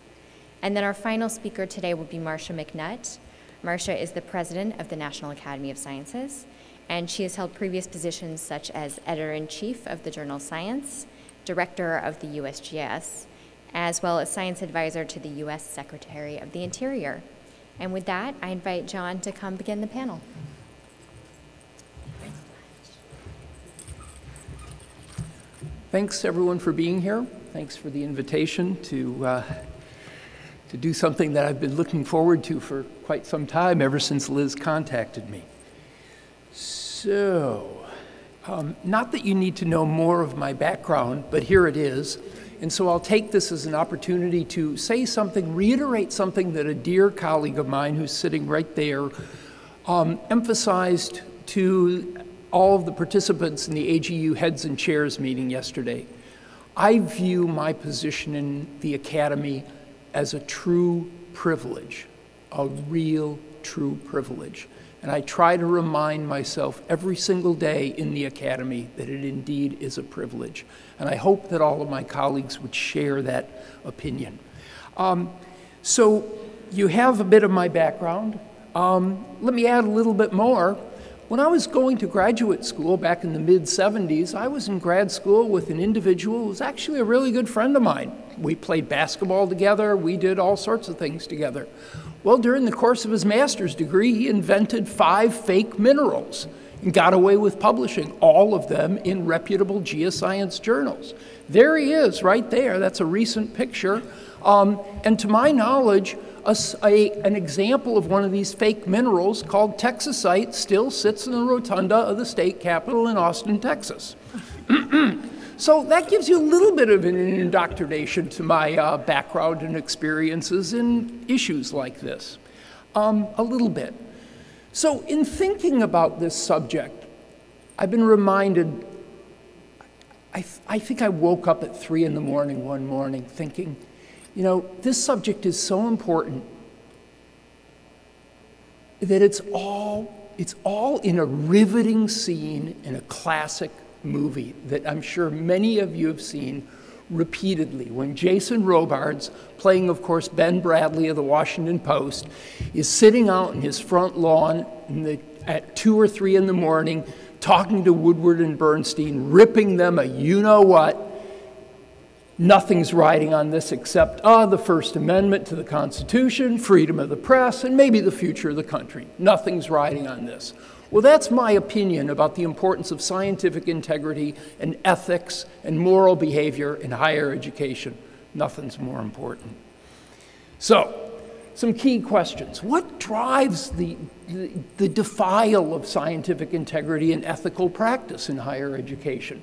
And then our final speaker today will be Marcia McNutt. Marcia is the president of the National Academy of Sciences, and she has held previous positions such as editor-in-chief of the journal Science, director of the USGS, as well as science advisor to the U.S. Secretary of the Interior. And with that, I invite John to come begin the panel. Thanks, everyone, for being here. Thanks for the invitation to do something that I've been looking forward to for quite some time, ever since Liz contacted me. So, not that you need to know more of my background, but here it is. And so I'll take this as an opportunity to say something, reiterate something that a dear colleague of mine who's sitting right there emphasized to all of the participants in the AGU Heads and Chairs meeting yesterday. I view my position in the Academy as a true privilege, a real true privilege. And I try to remind myself every single day in the Academy that it indeed is a privilege. And I hope that all of my colleagues would share that opinion. So you have a bit of my background. Let me add a little bit more. When I was going to graduate school back in the mid-70s, I was in grad school with an individual who was actually a really good friend of mine. We played basketball together. We did all sorts of things together. Well, during the course of his master's degree, he invented 5 fake minerals and got away with publishing all of them in reputable geoscience journals. There he is, right there. That's a recent picture. And to my knowledge, an example of one of these fake minerals called Texasite still sits in the rotunda of the state capitol in Austin, Texas. So that gives you a little bit of an indoctrination to my background and experiences in issues like this, a little bit. So in thinking about this subject, I've been reminded, I think I woke up at 3 in the morning one morning thinking, you know, this subject is so important that it's all in a riveting scene in a classic movie that I'm sure many of you have seen repeatedly, when Jason Robards, playing, of course, Ben Bradley of the Washington Post, is sitting out in his front lawn at 2 or 3 in the morning, talking to Woodward and Bernstein, ripping them a you-know-what, Nothing's riding on this except the First Amendment to the Constitution, freedom of the press, and maybe the future of the country. Nothing's riding on this. Well, that's my opinion about the importance of scientific integrity and ethics and moral behavior in higher education. Nothing's more important. So, some key questions. What drives the defile of scientific integrity and ethical practice in higher education?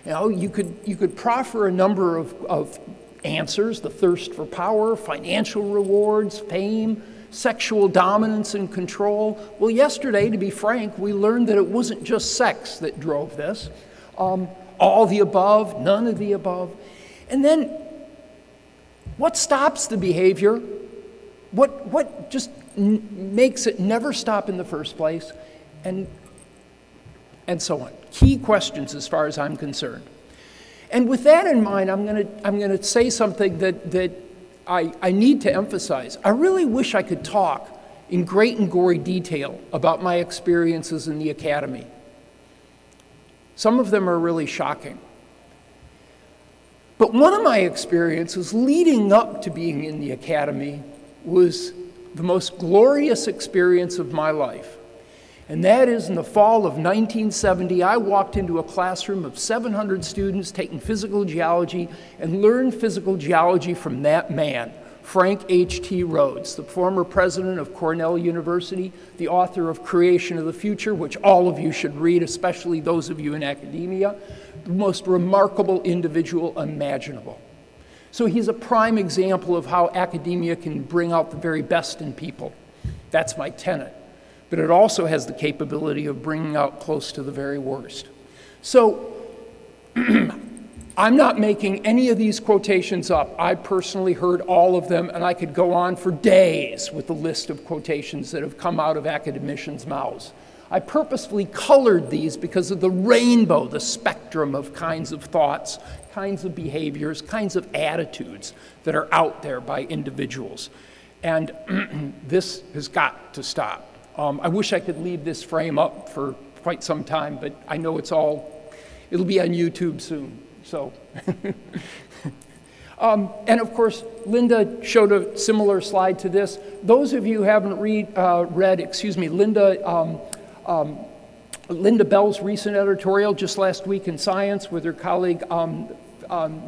You know, you could proffer a number of answers: the thirst for power, financial rewards, fame, sexual dominance and control. Well, yesterday, to be frank, we learned that it wasn't just sex that drove this. All the above, none of the above. And then, what stops the behavior? What just makes it never stop in the first place? And so on. Key questions as far as I'm concerned. And with that in mind, I'm gonna say something that I need to emphasize. I really wish I could talk in great and gory detail about my experiences in the academy. Some of them are really shocking. But one of my experiences leading up to being in the academy was the most glorious experience of my life. And that is, in the fall of 1970, I walked into a classroom of 700 students taking physical geology and learned physical geology from that man, Frank H.T. Rhodes, the former president of Cornell University, the author of Creation of the Future, which all of you should read, especially those of you in academia, the most remarkable individual imaginable. So he's a prime example of how academia can bring out the very best in people. That's my tenet. But it also has the capability of bringing out close to the very worst. So I'm not making any of these quotations up. I personally heard all of them, and I could go on for days with the list of quotations that have come out of academicians' mouths. I purposefully colored these because of the rainbow, the spectrum of kinds of thoughts, kinds of behaviors, kinds of attitudes that are out there by individuals. And this has got to stop. I wish I could leave this frame up for quite some time, but I know it'll be on YouTube soon, so. And of course, Linda showed a similar slide to this. Those of you who haven't read Linda Bell's recent editorial just last week in Science with her colleague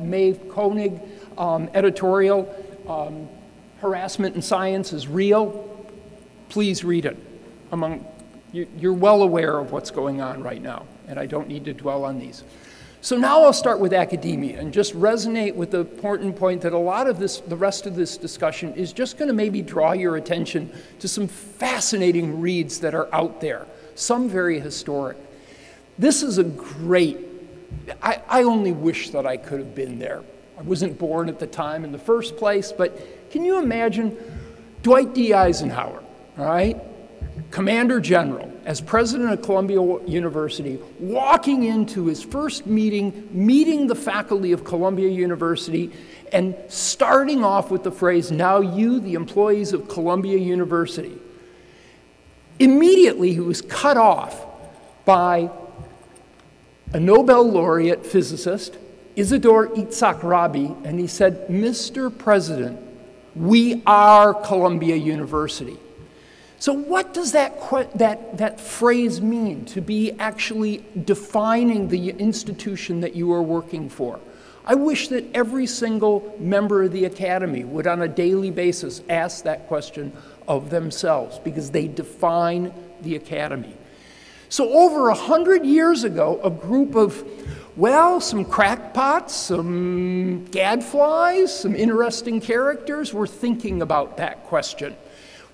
Maeve Koenig, editorial, Harassment in Science is Real. Please read it. You're well aware of what's going on right now, and I don't need to dwell on these. So now I'll start with academia and just resonate with the important point that a lot of this, the rest of this discussion is just going to maybe draw your attention to some fascinating reads that are out there, some very historic. This is a great, I only wish that I could have been there. I wasn't born at the time in the first place, but can you imagine Dwight D. Eisenhower, all right? Commander General, as president of Columbia University, walking into his first meeting the faculty of Columbia University, and starting off with the phrase, "Now you, the employees of Columbia University." Immediately, he was cut off by a Nobel laureate physicist, Isidore Itzhak Rabi, and he said, "Mr. President, we are Columbia University." So what does that phrase mean, to be actually defining the institution that you are working for? I wish that every single member of the academy would on a daily basis ask that question of themselves, because they define the academy. So over 100 years ago, a group of, well, some crackpots, some gadflies, some interesting characters were thinking about that question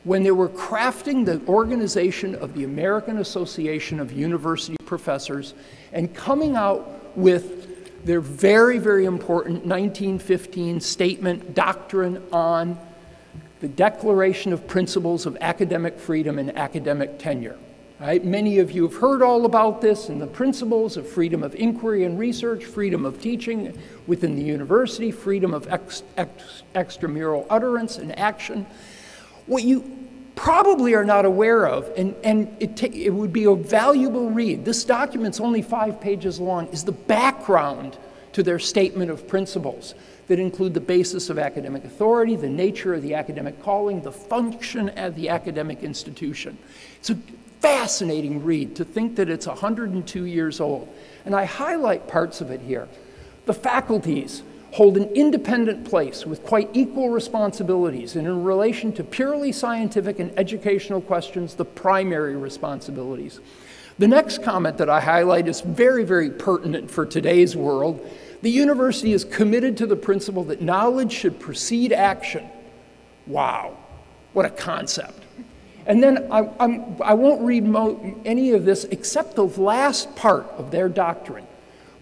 when they were crafting the organization of the American Association of University Professors and coming out with their very, very important 1915 statement, Doctrine on the Declaration of Principles of Academic Freedom and Academic Tenure. Right? Many of you have heard all about this and the principles of freedom of inquiry and research, freedom of teaching within the university, freedom of extramural utterance and action. What you probably are not aware of, and it would be a valuable read, this document's only 5 pages long, is the background to their statement of principles that include the basis of academic authority, the nature of the academic calling, the function of the academic institution. It's a fascinating read to think that it's 102 years old. And I highlight parts of it here. The faculties hold an independent place with quite equal responsibilities, and in relation to purely scientific and educational questions, the primary responsibilities. The next comment that I highlight is very, very pertinent for today's world. The university is committed to the principle that knowledge should precede action. Wow, what a concept. And then I won't read any of this except the last part of their doctrine,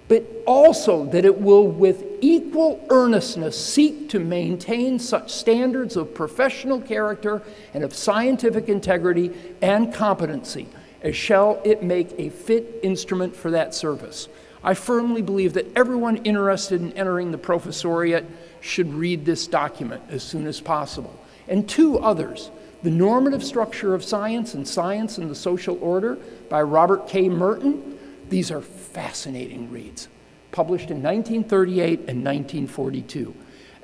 but also that it will with equal earnestness seek to maintain such standards of professional character and of scientific integrity and competency as shall it make a fit instrument for that service. I firmly believe that everyone interested in entering the professoriate should read this document as soon as possible. And two others, The Normative Structure of Science and Science and the Social Order by Robert K. Merton. These are fascinating reads, published in 1938 and 1942.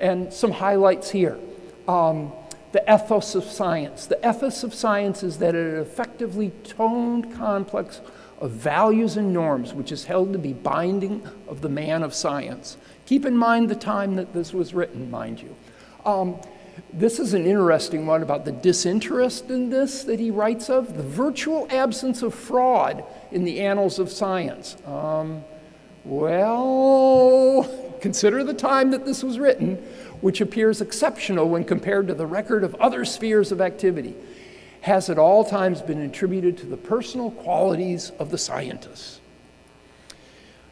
And some highlights here. The ethos of science. The ethos of science is that an effectively toned complex of values and norms which is held to be binding of the man of science. Keep in mind the time that this was written, mind you. This is an interesting one about the disinterest in this that he writes of, the virtual absence of fraud in the annals of science. Well, consider the time that this was written, which appears exceptional when compared to the record of other spheres of activity, has at all times been attributed to the personal qualities of the scientists.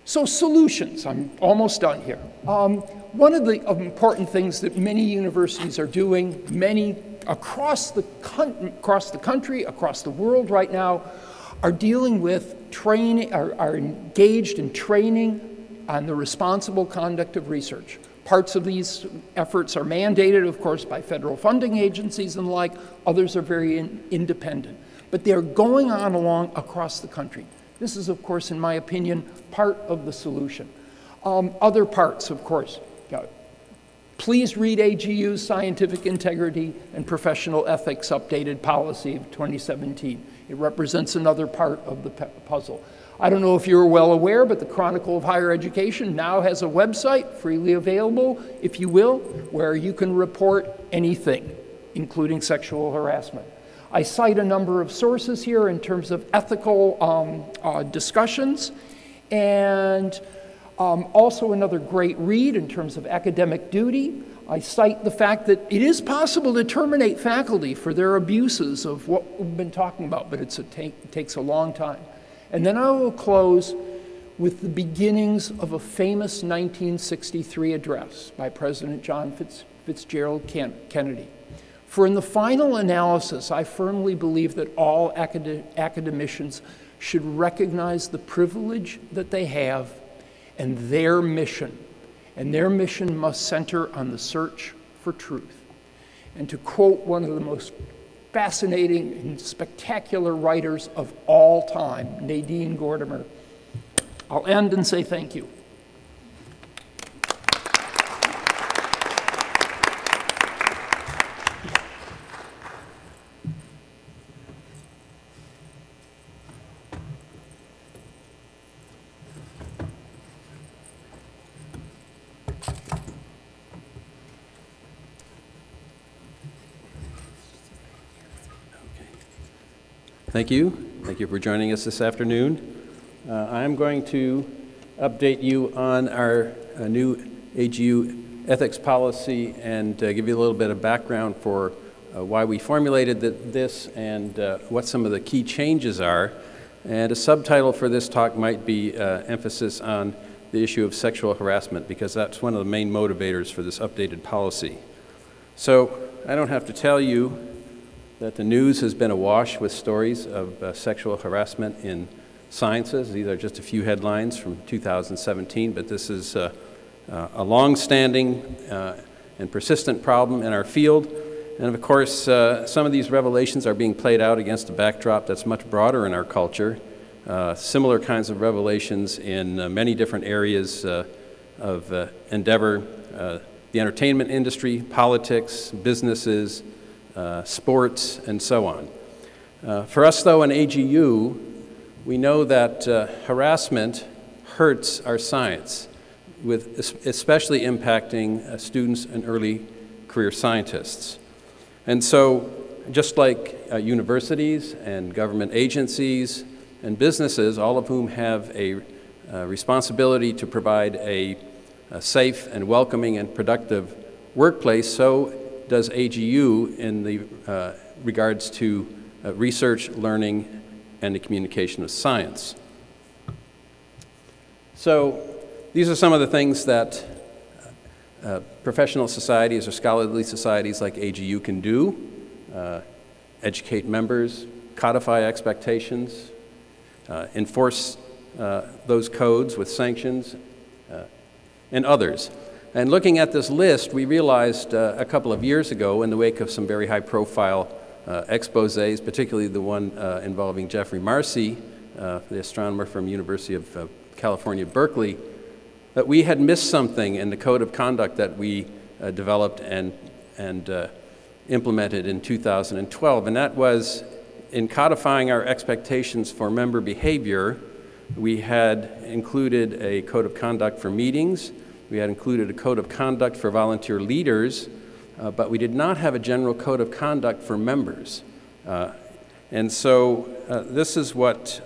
So solutions, I'm almost done here. One of the important things that many universities are doing, many across the country, across the world right now, are dealing with training, are engaged in training on the responsible conduct of research. Parts of these efforts are mandated, of course, by federal funding agencies and the like. Others are very independent. But they're going on along across the country. This is, of course, in my opinion, part of the solution. Other parts, of course. Please read AGU's Scientific Integrity and Professional Ethics Updated Policy of 2017. It represents another part of the puzzle. I don't know if you're well aware, but the Chronicle of Higher Education now has a website, freely available, if you will, where you can report anything, including sexual harassment. I cite a number of sources here in terms of ethical discussions, and also another great read in terms of academic duty. I cite the fact that it is possible to terminate faculty for their abuses of what we've been talking about, but it takes a long time. And then I will close with the beginnings of a famous 1963 address by President John Fitzgerald Kennedy. For in the final analysis, I firmly believe that all academicians should recognize the privilege that they have and their mission. And their mission must center on the search for truth. And to quote one of the most fascinating and spectacular writers of all time, Nadine Gordimer, I'll end and say thank you. Thank you. Thank you for joining us this afternoon. I'm going to update you on our new AGU ethics policy and give you a little bit of background for why we formulated this and what some of the key changes are. And a subtitle for this talk might be emphasis on the issue of sexual harassment, because that's one of the main motivators for this updated policy. So I don't have to tell you that the news has been awash with stories of sexual harassment in sciences. These are just a few headlines from 2017, but this is a long-standing and persistent problem in our field. And of course, some of these revelations are being played out against a backdrop that's much broader in our culture. Similar kinds of revelations in many different areas endeavor, the entertainment industry, politics, businesses, sports, and so on. For us, though, in AGU, we know that harassment hurts our science, especially impacting students and early career scientists. And so, just like universities and government agencies and businesses, all of whom have a responsibility to provide a safe and welcoming and productive workplace, so does AGU in the regards to research, learning, and the communication of science. So these are some of the things that professional societies or scholarly societies like AGU can do. Educate members, codify expectations, enforce those codes with sanctions, and others. And looking at this list, we realized a couple of years ago, in the wake of some very high-profile exposés, particularly the one involving Jeffrey Marcia, the astronomer from University of California, Berkeley, that we had missed something in the code of conduct that we developed and implemented in 2012, and that was in codifying our expectations for member behavior. We had included a code of conduct for meetings, we had included a code of conduct for volunteer leaders, but we did not have a general code of conduct for members. And so this is what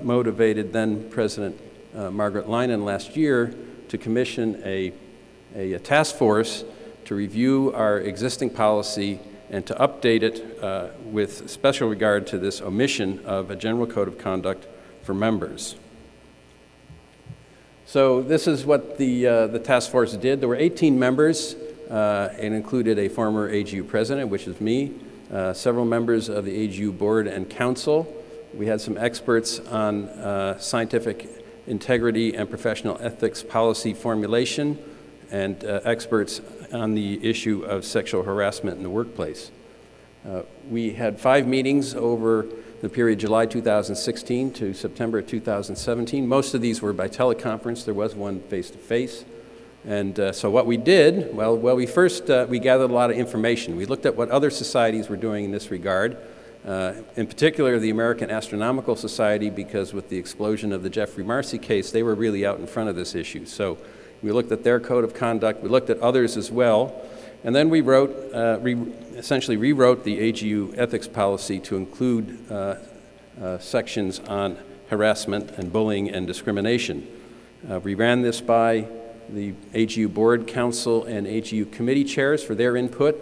motivated then President Margaret Leinen last year to commission a task force to review our existing policy and to update it with special regard to this omission of a general code of conduct for members. So this is what the task force did. There were 18 members. It included a former AGU president, which is me, several members of the AGU board and council. We had some experts on scientific integrity and professional ethics policy formulation, and experts on the issue of sexual harassment in the workplace. We had 5 meetings over the period July 2016 to September 2017. Most of these were by teleconference. There was one face-to-face. And so what we did, well, we gathered a lot of information. We looked at what other societies were doing in this regard, in particular the American Astronomical Society, because with the explosion of the Jeffrey Marcia case, they were really out in front of this issue. So we looked at their code of conduct, we looked at others as well, and then we wrote, essentially rewrote the AGU ethics policy to include sections on harassment and bullying and discrimination. We ran this by the AGU board, council, and AGU committee chairs for their input,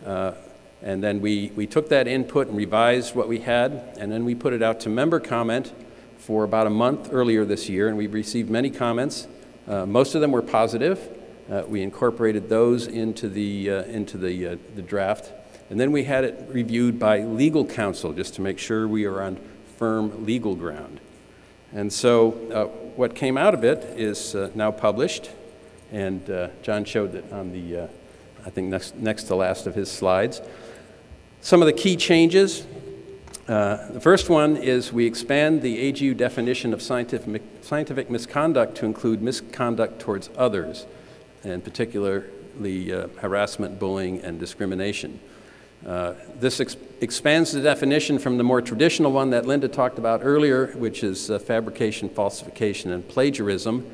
and then we took that input and revised what we had, and then we put it out to member comment for about a month earlier this year, and we received many comments. Most of them were positive. We incorporated those into the draft, and then we had it reviewed by legal counsel just to make sure we are on firm legal ground. And so what came out of it is now published, and John showed it on the, I think, next to last of his slides. Some of the key changes. The first one is we expand the AGU definition of scientific misconduct to include misconduct towards others, and particularly harassment, bullying, and discrimination. This expands the definition from the more traditional one that Linda talked about earlier, which is fabrication, falsification, and plagiarism.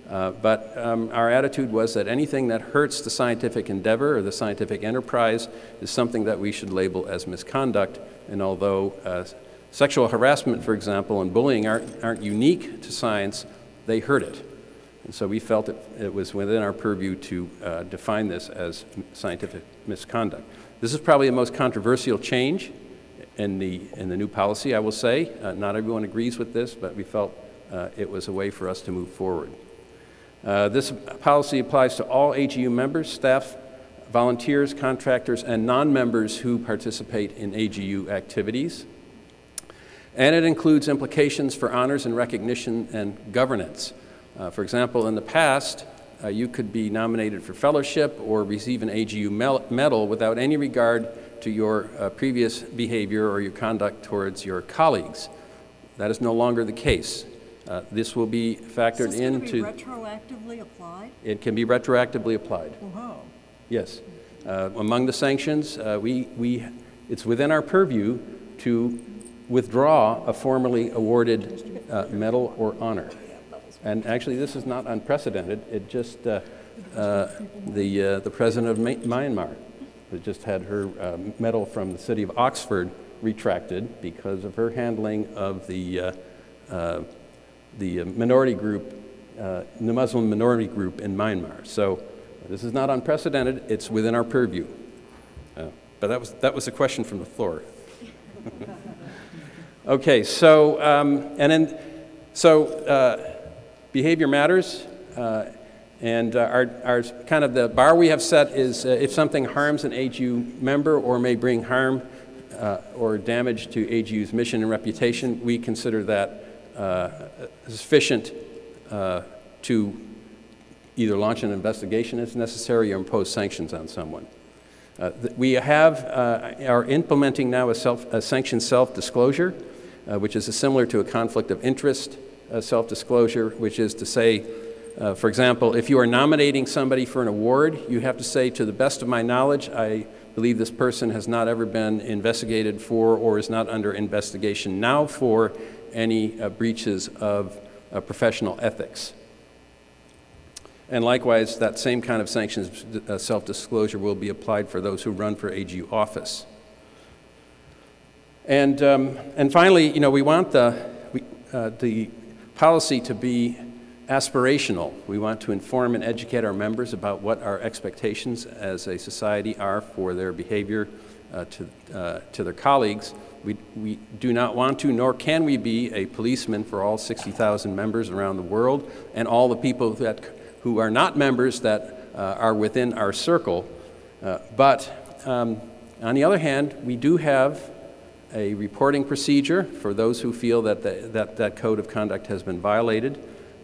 But our attitude was that anything that hurts the scientific endeavor or the scientific enterprise is something that we should label as misconduct. And although sexual harassment, for example, and bullying aren't unique to science, they hurt it. And so we felt it was within our purview to define this as scientific misconduct. This is probably the most controversial change in the new policy, I will say. Not everyone agrees with this, but we felt it was a way for us to move forward. This policy applies to all AGU members, staff, volunteers, contractors, and non-members who participate in AGU activities. And it includes implications for honors and recognition and governance. For example, in the past, you could be nominated for fellowship or receive an AGU medal without any regard to your previous behavior or your conduct towards your colleagues. That is no longer the case. This will be factored into... Is this going to be retroactively applied? It can be retroactively applied. Wow. Yes. Among the sanctions, it's within our purview to withdraw a formally awarded medal or honor. And actually, this is not unprecedented. It just, the president of Myanmar that just had her medal from the city of Oxford retracted because of her handling of the minority group, the Muslim minority group in Myanmar. So this is not unprecedented. It's within our purview. But that was a question from the floor. Okay, so behavior matters, and our kind of the bar we have set is if something harms an AGU member or may bring harm or damage to AGU's mission and reputation, we consider that sufficient to either launch an investigation as necessary or impose sanctions on someone. We are implementing now a sanctioned self-disclosure, which is similar to a conflict of interest self-disclosure, which is to say, for example, if you are nominating somebody for an award, you have to say, to the best of my knowledge, I believe this person has not ever been investigated for or is not under investigation now for any breaches of professional ethics. And likewise, that same kind of sanctions self-disclosure will be applied for those who run for AGU office. And finally, you know, we want the policy to be aspirational. We want to inform and educate our members about what our expectations as a society are for their behavior to their colleagues. We do not want to, nor can we be a policeman for all 60,000 members around the world and all the people who are not members that are within our circle. But on the other hand, we do have a reporting procedure for those who feel that that code of conduct has been violated,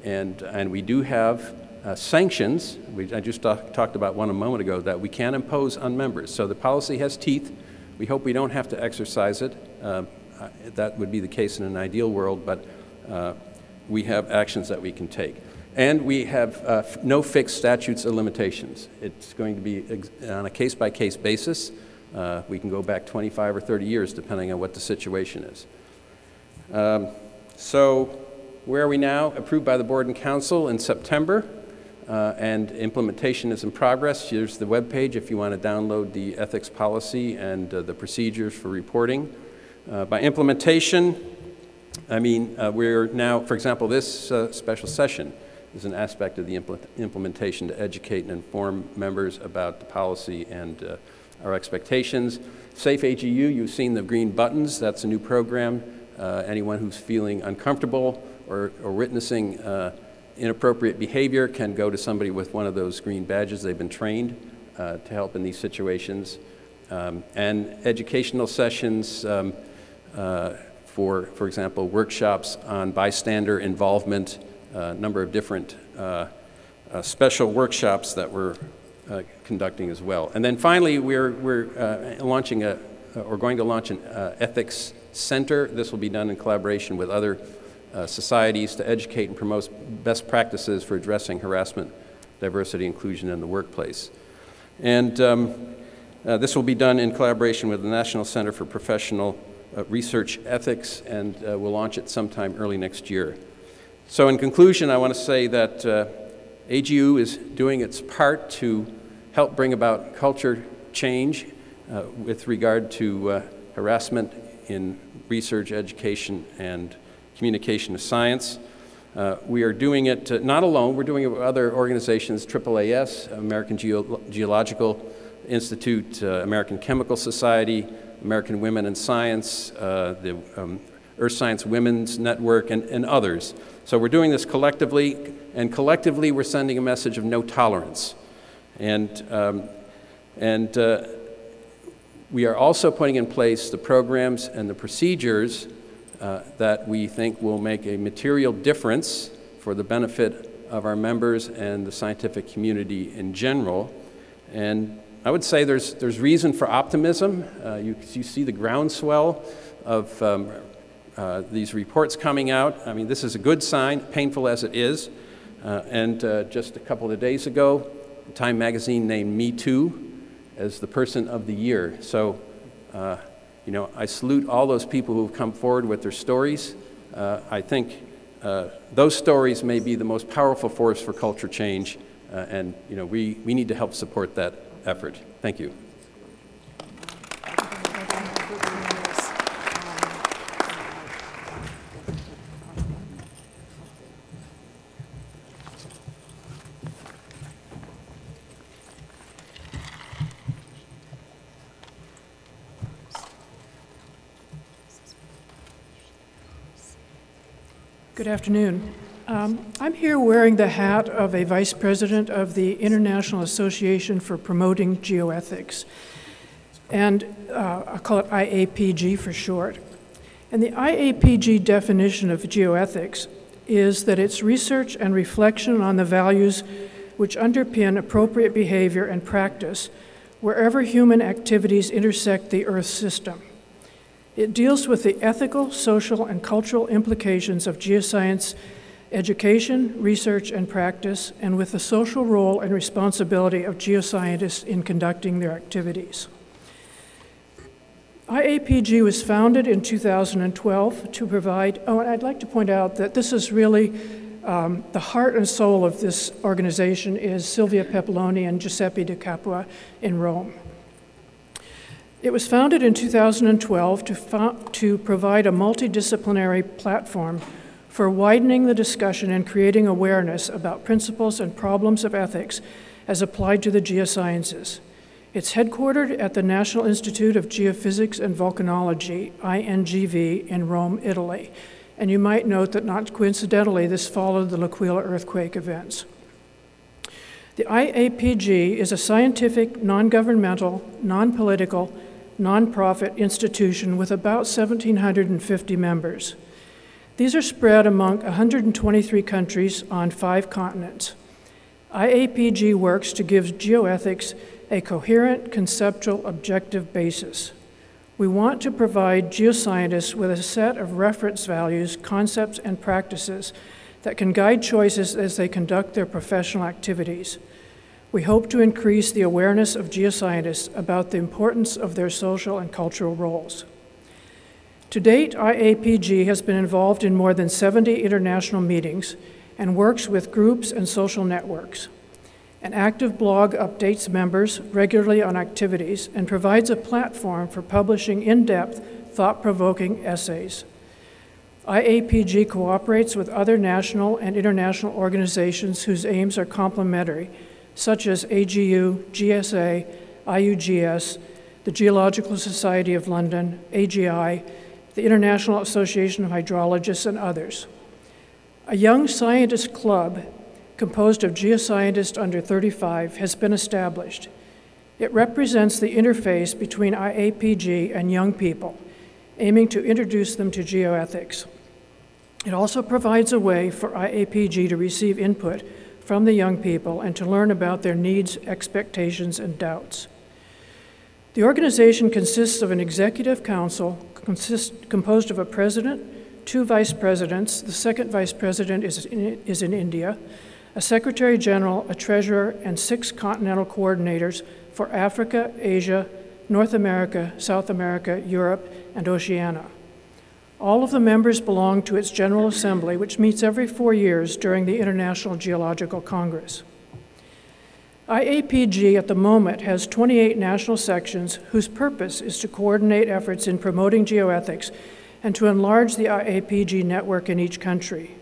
and we do have sanctions. I just talked about one a moment ago that we can impose on members. So the policy has teeth. We hope we don't have to exercise it. That would be the case in an ideal world, but we have actions that we can take. And we have no fixed statutes or limitations. It's going to be on a case-by-case basis. We can go back 25 or 30 years depending on what the situation is. So where are we now? Approved by the Board and Council in September, and implementation is in progress. Here's the webpage if you want to download the ethics policy and the procedures for reporting. By implementation, I mean we're now, for example, this special session is an aspect of the implementation to educate and inform members about the policy and our expectations. Safe AGU, you've seen the green buttons. That's a new program. Anyone who's feeling uncomfortable or witnessing inappropriate behavior can go to somebody with one of those green badges. They've been trained to help in these situations. And educational sessions for example, workshops on bystander involvement, a number of different special workshops that we're conducting as well. And then finally, we're going to launch an ethics center. This will be done in collaboration with other societies to educate and promote best practices for addressing harassment, diversity, inclusion in the workplace. And this will be done in collaboration with the National Center for Professional Research Ethics, and we'll launch it sometime early next year. So in conclusion, I want to say that AGU is doing its part to help bring about culture change with regard to harassment in research, education, and communication of science. We are doing it not alone. We're doing it with other organizations, AAAS, American Geological Institute, American Chemical Society, American Women in Science, the Earth Science Women's Network, and others. So we're doing this collectively, and collectively we're sending a message of no tolerance. And we are also putting in place the programs and the procedures that we think will make a material difference for the benefit of our members and the scientific community in general. And I would say there's reason for optimism. You see the groundswell of these reports coming out. I mean, this is a good sign, painful as it is. And just a couple of days ago, Time magazine named me too as the person of the year. So, you know, I salute all those people who have come forward with their stories. I think those stories may be the most powerful force for culture change, and you know, we need to help support that effort. Thank you. Good afternoon. I'm here wearing the hat of a vice president of the International Association for Promoting Geoethics, and I'll call it IAPG for short. And the IAPG definition of geoethics is that it's research and reflection on the values which underpin appropriate behavior and practice wherever human activities intersect the Earth system. It deals with the ethical, social, and cultural implications of geoscience education, research, and practice, and with the social role and responsibility of geoscientists in conducting their activities. IAPG was founded in 2012 to provide, and I'd like to point out that this is really the heart and soul of this organization is Silvia Pepoloni and Giuseppe Di Capua in Rome. It was founded in 2012 to provide a multidisciplinary platform for widening the discussion and creating awareness about principles and problems of ethics as applied to the geosciences. It's headquartered at the National Institute of Geophysics and Volcanology, INGV, in Rome, Italy. And you might note that not coincidentally, this followed the L'Aquila earthquake events. The IAPG is a scientific, non-governmental, non-political, nonprofit institution with about 1,750 members. These are spread among 123 countries on 5 continents. IAPG works to give geoethics a coherent, conceptual, objective basis. We want to provide geoscientists with a set of reference values, concepts, and practices that can guide choices as they conduct their professional activities. We hope to increase the awareness of geoscientists about the importance of their social and cultural roles. To date, IAPG has been involved in more than 70 international meetings and works with groups and social networks. An active blog updates members regularly on activities and provides a platform for publishing in-depth, thought-provoking essays. IAPG cooperates with other national and international organizations whose aims are complementary, such as AGU, GSA, IUGS, the Geological Society of London, AGI, the International Association of Hydrologists, and others. A young scientist club composed of geoscientists under 35 has been established. It represents the interface between IAPG and young people, aiming to introduce them to geoethics. It also provides a way for IAPG to receive input from the young people and to learn about their needs, expectations, and doubts. The organization consists of an executive council composed of a president, 2 vice presidents, the second vice president is in India, a secretary general, a treasurer, and 6 continental coordinators for Africa, Asia, North America, South America, Europe, and Oceania. All of the members belong to its General Assembly, which meets every 4 years during the International Geological Congress. IAPG at the moment has 28 national sections whose purpose is to coordinate efforts in promoting geoethics and to enlarge the IAPG network in each country.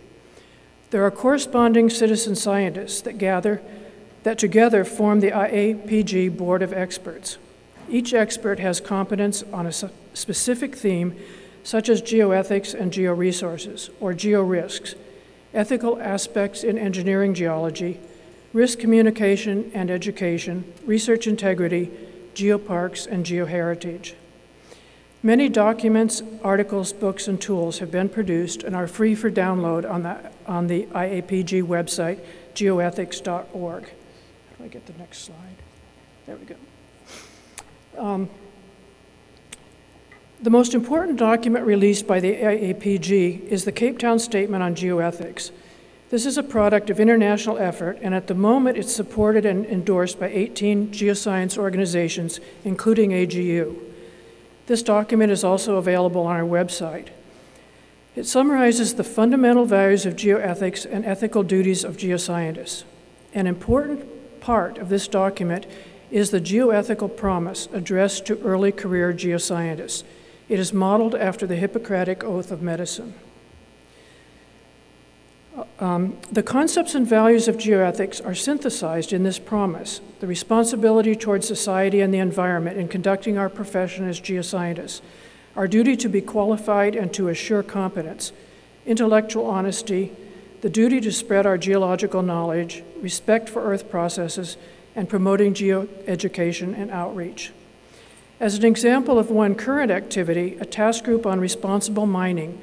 There are corresponding citizen scientists that together form the IAPG Board of Experts. Each expert has competence on a specific theme, such as geoethics and georesources, or georisks, ethical aspects in engineering geology, risk communication and education, research integrity, geoparks, and geoheritage. Many documents, articles, books, and tools have been produced and are free for download on the IAPG website, geoethics.org. How do I get the next slide? There we go. The most important document released by the AAPG is the Cape Town Statement on Geoethics. This is a product of international effort, and at the moment it's supported and endorsed by 18 geoscience organizations, including AGU. This document is also available on our website. It summarizes the fundamental values of geoethics and ethical duties of geoscientists. An important part of this document is the geoethical promise addressed to early career geoscientists. It is modeled after the Hippocratic Oath of Medicine. The concepts and values of geoethics are synthesized in this promise: the responsibility towards society and the environment in conducting our profession as geoscientists, our duty to be qualified and to assure competence, intellectual honesty, the duty to spread our geological knowledge, respect for earth processes, and promoting geoeducation and outreach. As an example of one current activity, a task group on responsible mining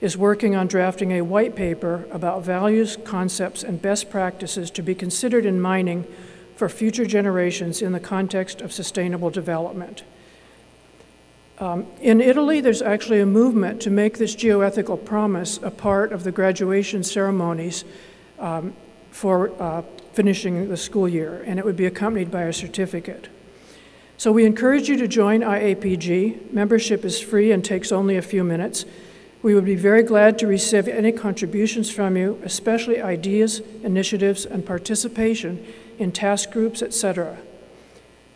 is working on drafting a white paper about values, concepts, and best practices to be considered in mining for future generations in the context of sustainable development. In Italy, there's actually a movement to make this geoethical promise a part of the graduation ceremonies for finishing the school year, and it would be accompanied by a certificate. So we encourage you to join IAPG. Membership is free and takes only a few minutes. We would be very glad to receive any contributions from you, especially ideas, initiatives, and participation in task groups, etc.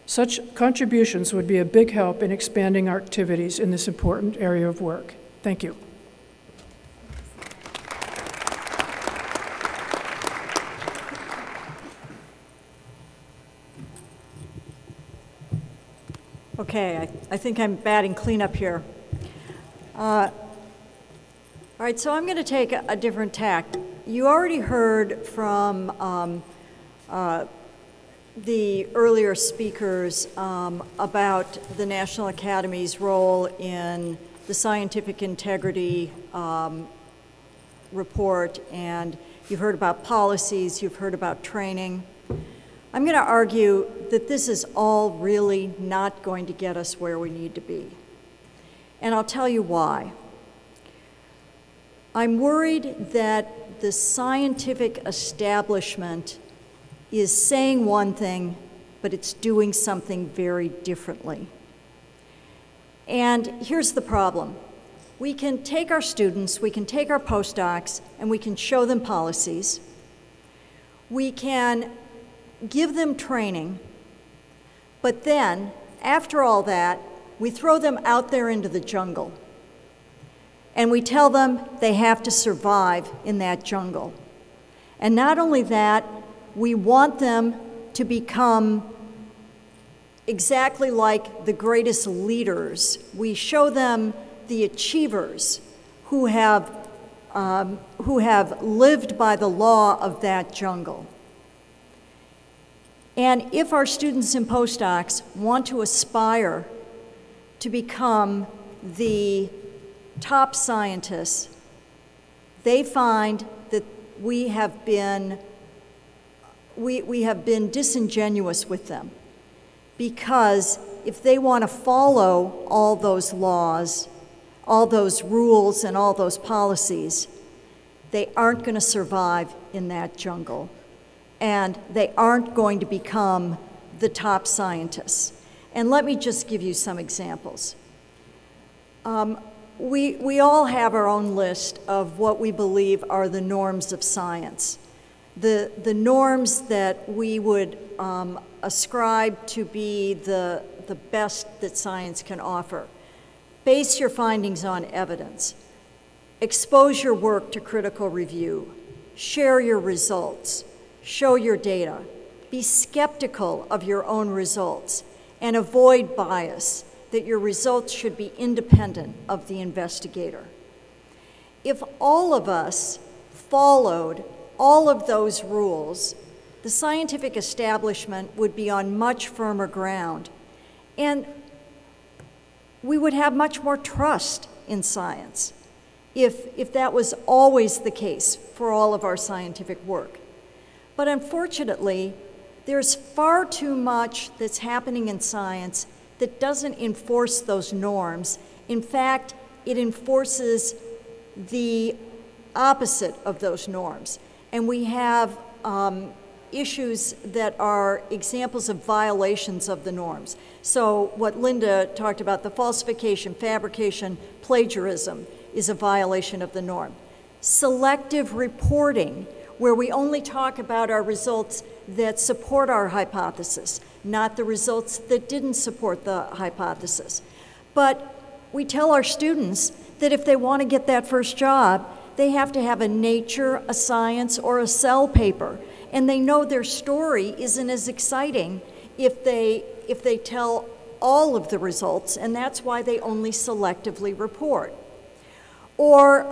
Such contributions would be a big help in expanding our activities in this important area of work. Thank you. Okay, I think I'm batting cleanup here. All right, so I'm going to take a different tack. You already heard from the earlier speakers about the National Academy's role in the scientific integrity report, and you've heard about policies, you've heard about training. I'm going to argue that this is all really not going to get us where we need to be. And I'll tell you why. I'm worried that the scientific establishment is saying one thing, but it's doing something very differently. And here's the problem. We can take our students, we can take our postdocs, and we can show them policies. We can give them training, but then, after all that, we throw them out there into the jungle. And we tell them they have to survive in that jungle. And not only that, we want them to become exactly like the greatest leaders. We show them the achievers who have lived by the law of that jungle. And if our students and postdocs want to aspire to become the top scientists, they find that we have been disingenuous with them, because if they want to follow all those laws, all those rules, and all those policies, they aren't going to survive in that jungle, and they aren't going to become the top scientists. And let me just give you some examples. We all have our own list of what we believe are the norms of science, the norms that we would ascribe to be the best that science can offer. Base your findings on evidence. Expose your work to critical review. Share your results. Show your data. Be skeptical of your own results and avoid bias, that your results should be independent of the investigator. If all of us followed all of those rules, the scientific establishment would be on much firmer ground, and we would have much more trust in science if that was always the case for all of our scientific work. But unfortunately, there's far too much that's happening in science that doesn't enforce those norms In fact, it enforces the opposite of those norms. And we have issues that are examples of violations of the norms. So what Linda talked about, the falsification, fabrication, plagiarism is a violation of the norm. Selective reporting, where we only talk about our results that support our hypothesis, not the results that didn't support the hypothesis. But we tell our students that if they want to get that first job, they have to have a Nature, a Science, or a Cell paper. And they know their story isn't as exciting if they tell all of the results, and that's why they only selectively report. Or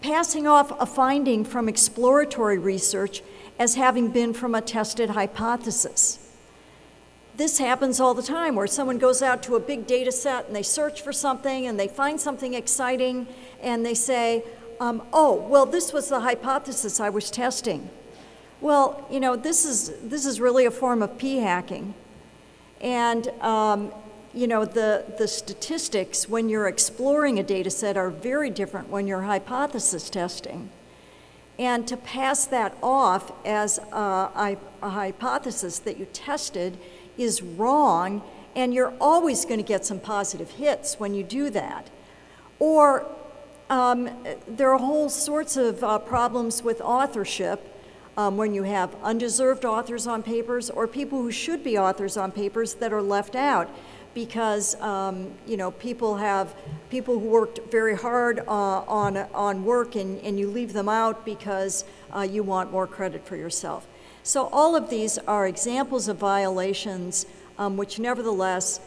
passing off a finding from exploratory research as having been from a tested hypothesis. This happens all the time, where someone goes out to a big data set and they search for something and they find something exciting and they say, oh, well, this was the hypothesis I was testing. Well, you know, this is really a form of p-hacking. And, you know, the statistics when you're exploring a data set are very different when you're hypothesis testing. And to pass that off as a hypothesis that you tested is wrong, and you're always going to get some positive hits when you do that. Or there are whole sorts of problems with authorship when you have undeserved authors on papers or people who should be authors on papers that are left out because you know, people who worked very hard on work and you leave them out because you want more credit for yourself. So all of these are examples of violations which nevertheless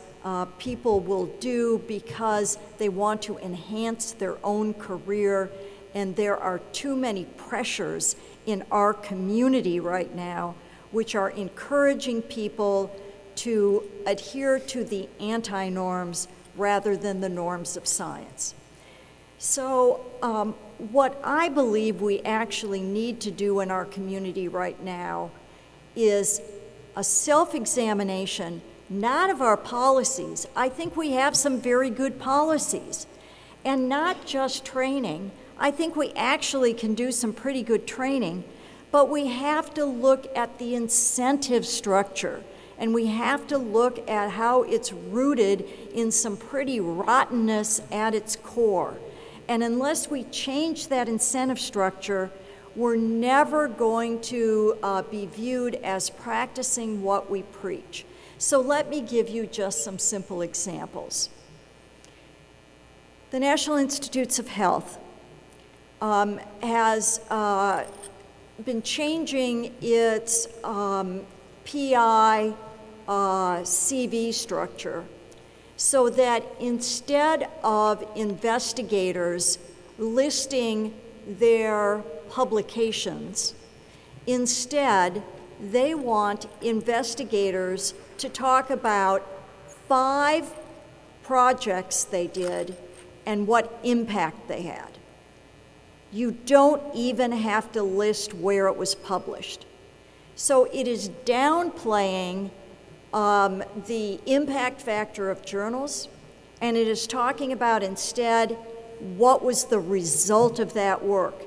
people will do because they want to enhance their own career, and there are too many pressures in our community right now which are encouraging people to adhere to the anti-norms rather than the norms of science. So what I believe we actually need to do in our community right now is a self-examination, not of our policies. I think we have some very good policies, and not just training. I think we actually can do some pretty good training, but we have to look at the incentive structure, and we have to look at how it's rooted in some pretty rottenness at its core. And unless we change that incentive structure, we're never going to be viewed as practicing what we preach. So let me give you just some simple examples. The National Institutes of Health has been changing its PI CV structure so that instead of investigators listing their publications, instead they want investigators to talk about 5 projects they did and what impact they had. You don't even have to list where it was published. So it is downplaying the impact factor of journals, and it is talking about instead what was the result of that work.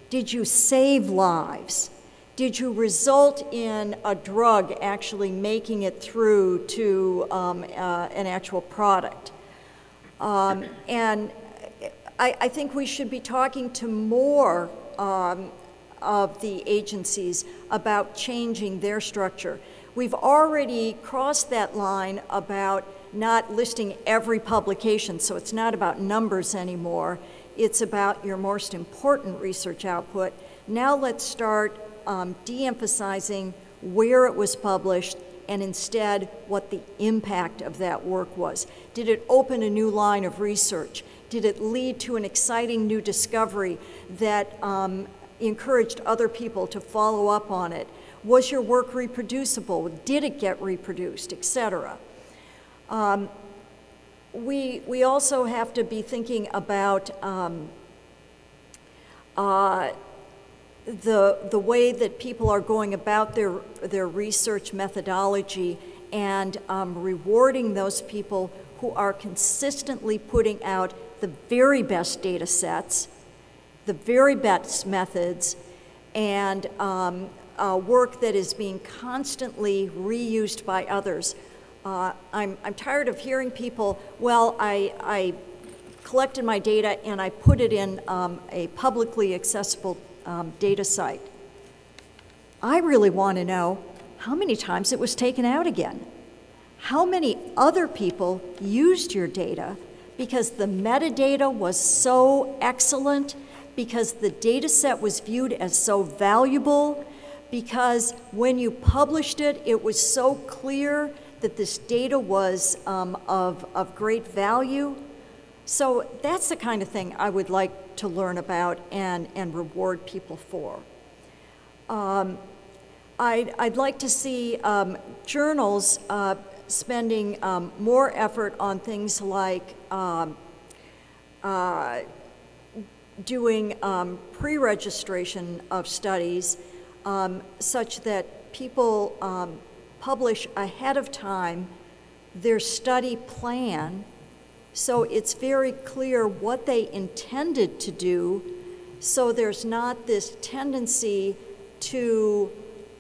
Did you save lives? Did you result in a drug actually making it through to an actual product? And I think we should be talking to more of the agencies about changing their structure. We've already crossed that line about not listing every publication, so it's not about numbers anymore. It's about your most important research output. Now let's start de-emphasizing where it was published and instead what the impact of that work was. Did it open a new line of research? Did it lead to an exciting new discovery that encouraged other people to follow up on it? Was your work reproducible? Did it get reproduced, et cetera? We also have to be thinking about the way that people are going about their research methodology and rewarding those people who are consistently putting out the very best data sets, the very best methods, and work that is being constantly reused by others. I'm tired of hearing people, well, I collected my data and I put it in a publicly accessible data site. I really want to know how many times it was taken out again. How many other people used your data because the metadata was so excellent, because the data set was viewed as so valuable, because when you published it, it was so clear that this data was of great value. So that's the kind of thing I would like to learn about and reward people for. I'd like to see journals spending more effort on things like doing pre-registration of studies such that people publish ahead of time their study plan, so it's very clear what they intended to do, so there's not this tendency to,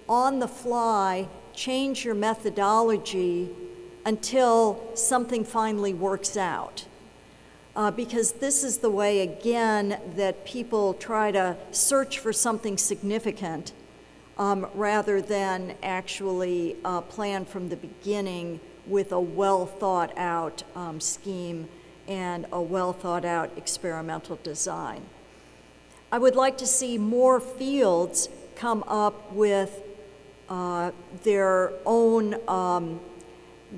on the fly, change your methodology until something finally works out. Because this is the way, again, that people try to search for something significant rather than actually plan from the beginning with a well-thought-out scheme and a well-thought-out experimental design. I would like to see more fields come up with their own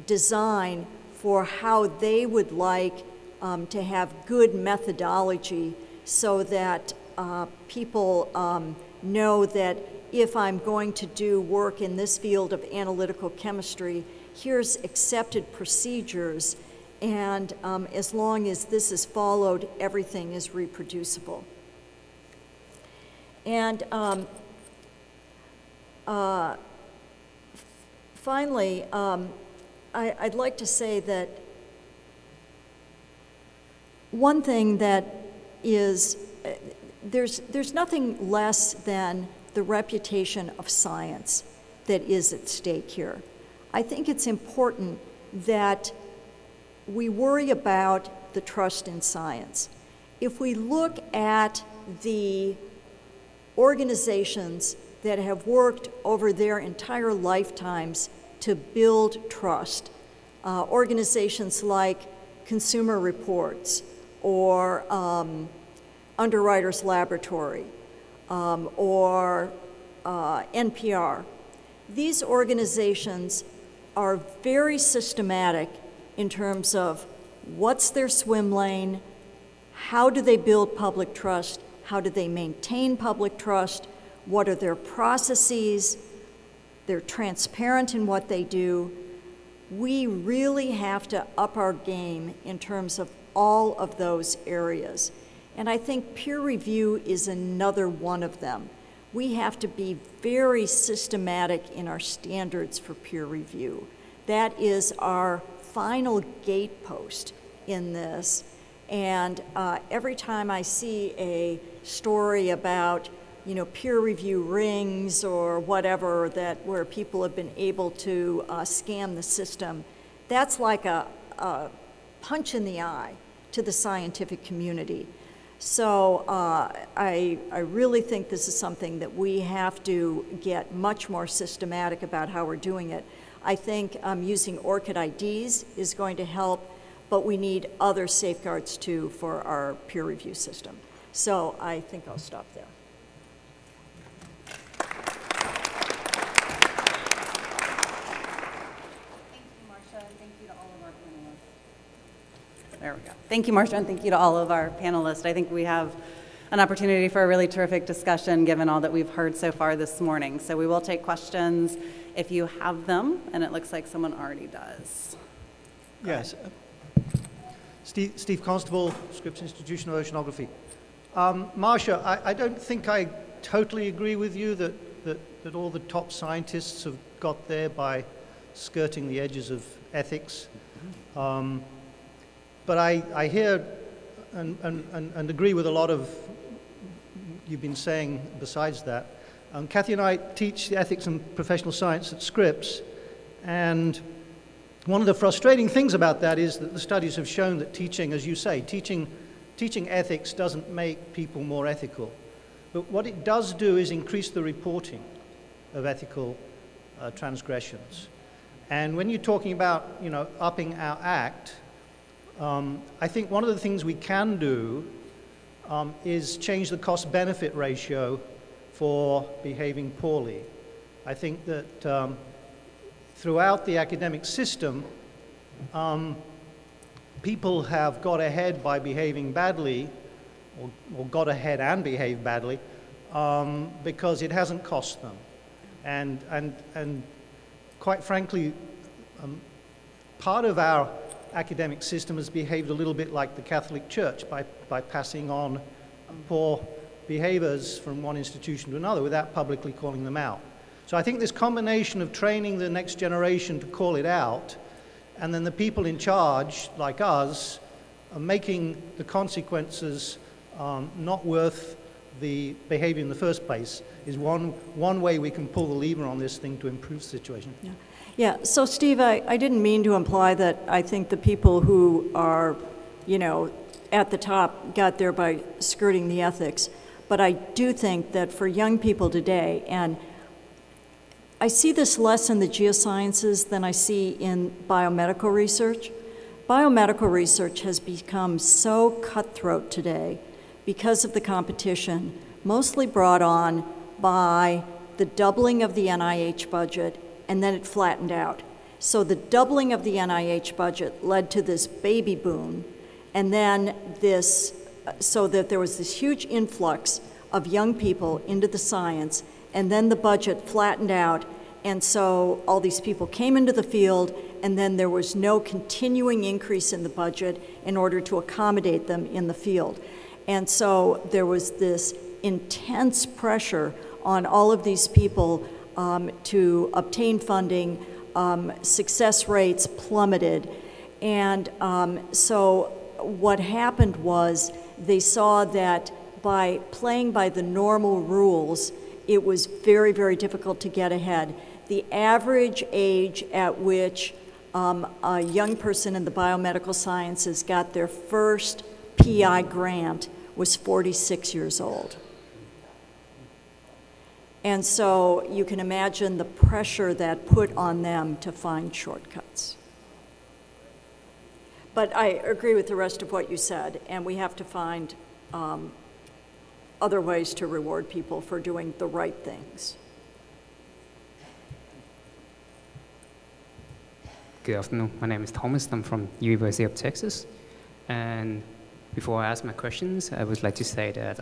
design for how they would like to have good methodology so that people know that if I'm going to do work in this field of analytical chemistry, here's accepted procedures, and as long as this is followed, everything is reproducible. And finally, I'd like to say that one thing that is, there's nothing less than the reputation of science that is at stake here. I think it's important that we worry about the trust in science. If we look at the organizations that have worked over their entire lifetimes to build trust, organizations like Consumer Reports or Underwriters Laboratory or NPR, these organizations are very systematic in terms of what's their swim lane, how do they build public trust, how do they maintain public trust, what are their processes, they're transparent in what they do. We really have to up our game in terms of all of those areas. And I think peer review is another one of them. We have to be very systematic in our standards for peer review. That is our final gatepost in this. And every time I see a story about, you know, peer review rings or whatever, that where people have been able to scam the system, that's like a punch in the eye to the scientific community. So I really think this is something that we have to get much more systematic about how we're doing it. I think using ORCID IDs is going to help, but we need other safeguards too for our peer review system. So I think I'll stop there. There we go. Thank you, Marcia, and thank you to all of our panelists. I think we have an opportunity for a really terrific discussion given all that we've heard so far this morning. So we will take questions if you have them, and it looks like someone already does. Yes. Steve Constable, Scripps Institution of Oceanography. Marcia, I don't think I totally agree with you that all the top scientists have got there by skirting the edges of ethics. but I hear and agree with a lot of you've been saying besides that. Kathy and I teach the ethics and professional science at Scripps, and one of the frustrating things about that is that the studies have shown that teaching, as you say, teaching ethics doesn't make people more ethical. But what it does do is increase the reporting of ethical transgressions. And when you're talking about, upping our act, I think one of the things we can do is change the cost-benefit ratio for behaving poorly. I think that throughout the academic system, people have got ahead by behaving badly, or got ahead and behaved badly, because it hasn't cost them. And quite frankly, part of our academic system has behaved a little bit like the Catholic Church by passing on poor behaviors from one institution to another without publicly calling them out. So I think this combination of training the next generation to call it out, and then the people in charge, like us, making the consequences not worth the behavior in the first place, is one way we can pull the lever on this thing to improve the situation. Yeah, so Steve, I didn't mean to imply that I think the people who are, at the top got there by skirting the ethics, but I do think that for young people today, and I see this less in the geosciences than I see in biomedical research. Biomedical research has become so cutthroat today because of the competition, mostly brought on by the doubling of the NIH budget, and then it flattened out. So the doubling of the NIH budget led to this baby boom, and then so that there was this huge influx of young people into the science, and then the budget flattened out, and so all these people came into the field, and then there was no continuing increase in the budget in order to accommodate them in the field. And so there was this intense pressure on all of these people to obtain funding. Success rates plummeted. And so what happened was they saw that by playing by the normal rules, it was very, very difficult to get ahead. The average age at which a young person in the biomedical sciences got their first PI grant was 46 years old. And so you can imagine the pressure that put on them to find shortcuts. But I agree with the rest of what you said, and we have to find other ways to reward people for doing the right things. Good afternoon. My name is Thomas. I'm from University of Texas. And before I ask my questions, I would like to say that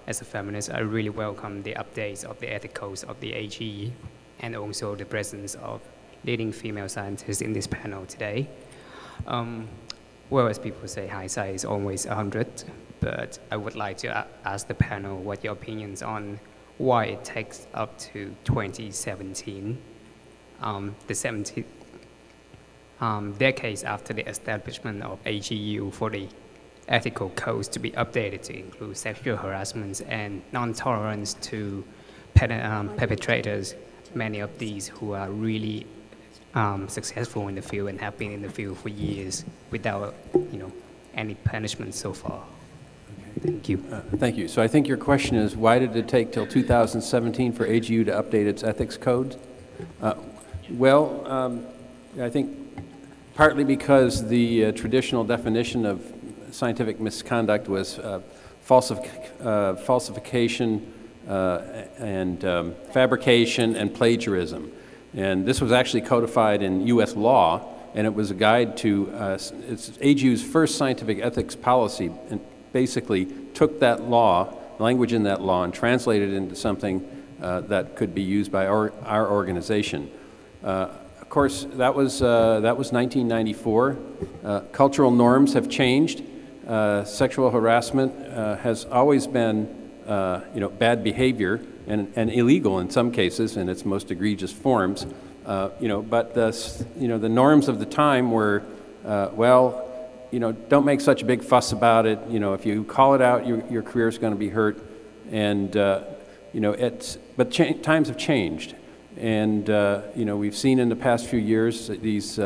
as a feminist, I really welcome the updates of the ethicals of the AGE and also the presence of leading female scientists in this panel today. Well, as people say, hindsight is always 100, but I would like to ask the panel what your opinions on why it takes up to 2017, the 17th decades after the establishment of AGU for the ethical codes to be updated to include sexual harassment and non-tolerance to perpetrators, many of these who are really successful in the field and have been in the field for years without any punishment so far. Okay. Thank you. Thank you. So I think your question is, why did it take till 2017 for AGU to update its ethics code? I think partly because the traditional definition of scientific misconduct was falsification and fabrication and plagiarism. And this was actually codified in U.S. law, and it was a guide to, it's AGU's first scientific ethics policy, and basically took that law, language in that law, and translated it into something that could be used by our organization. Of course, that was 1994. Cultural norms have changed. Sexual harassment has always been, bad behavior and illegal in some cases in its most egregious forms. But the norms of the time were, you know, don't make such a big fuss about it. You know, if you call it out, your career is going to be hurt. And, you know, but times have changed. And, you know, we've seen in the past few years these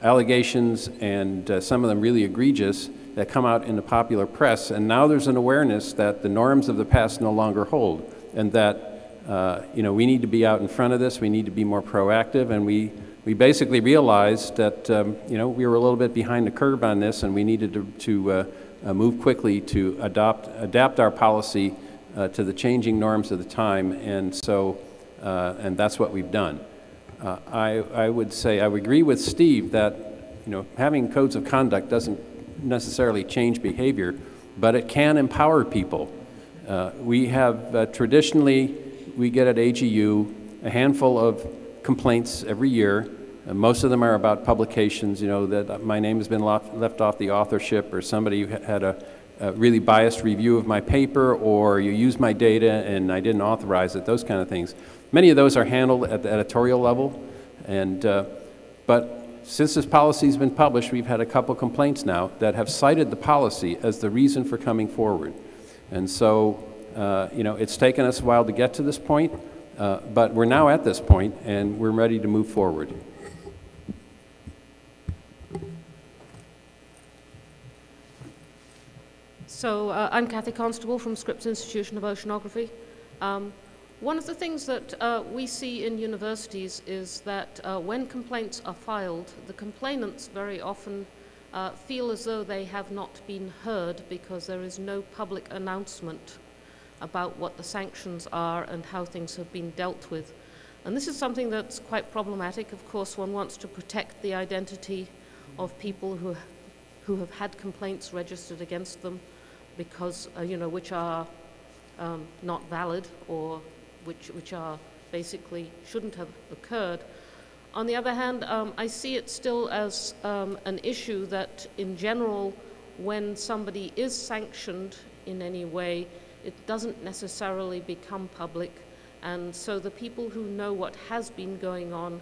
allegations, and some of them really egregious, that come out in the popular press. And now there's an awareness that the norms of the past no longer hold, and that, you know, we need to be out in front of this. We need to be more proactive. And we basically realized that, you know, we were a little bit behind the curve on this, and we needed to move quickly to adapt our policy to the changing norms of the time. And so, and that's what we've done. I would say, I would agree with Steve that, you know, having codes of conduct doesn't necessarily change behavior, but it can empower people. We have traditionally, we get at AGU a handful of complaints every year. Most of them are about publications, you know, that my name has been left off the authorship, or somebody had a really biased review of my paper, or you used my data and I didn't authorize it, those kind of things. Many of those are handled at the editorial level, and, but since this policy has been published, we've had a couple complaints now that have cited the policy as the reason for coming forward. And so, you know, it's taken us a while to get to this point, but we're now at this point, and we're ready to move forward. So I'm Kathy Constable from Scripps Institution of Oceanography. One of the things that we see in universities is that when complaints are filed, the complainants very often feel as though they have not been heard because there is no public announcement about what the sanctions are and how things have been dealt with. And this is something that's quite problematic. Of course, one wants to protect the identity of people who have had complaints registered against them because, you know, which are not valid, or which are basically shouldn't have occurred. On the other hand, I see it still as an issue that in general, when somebody is sanctioned in any way, it doesn't necessarily become public. And so the people who know what has been going on,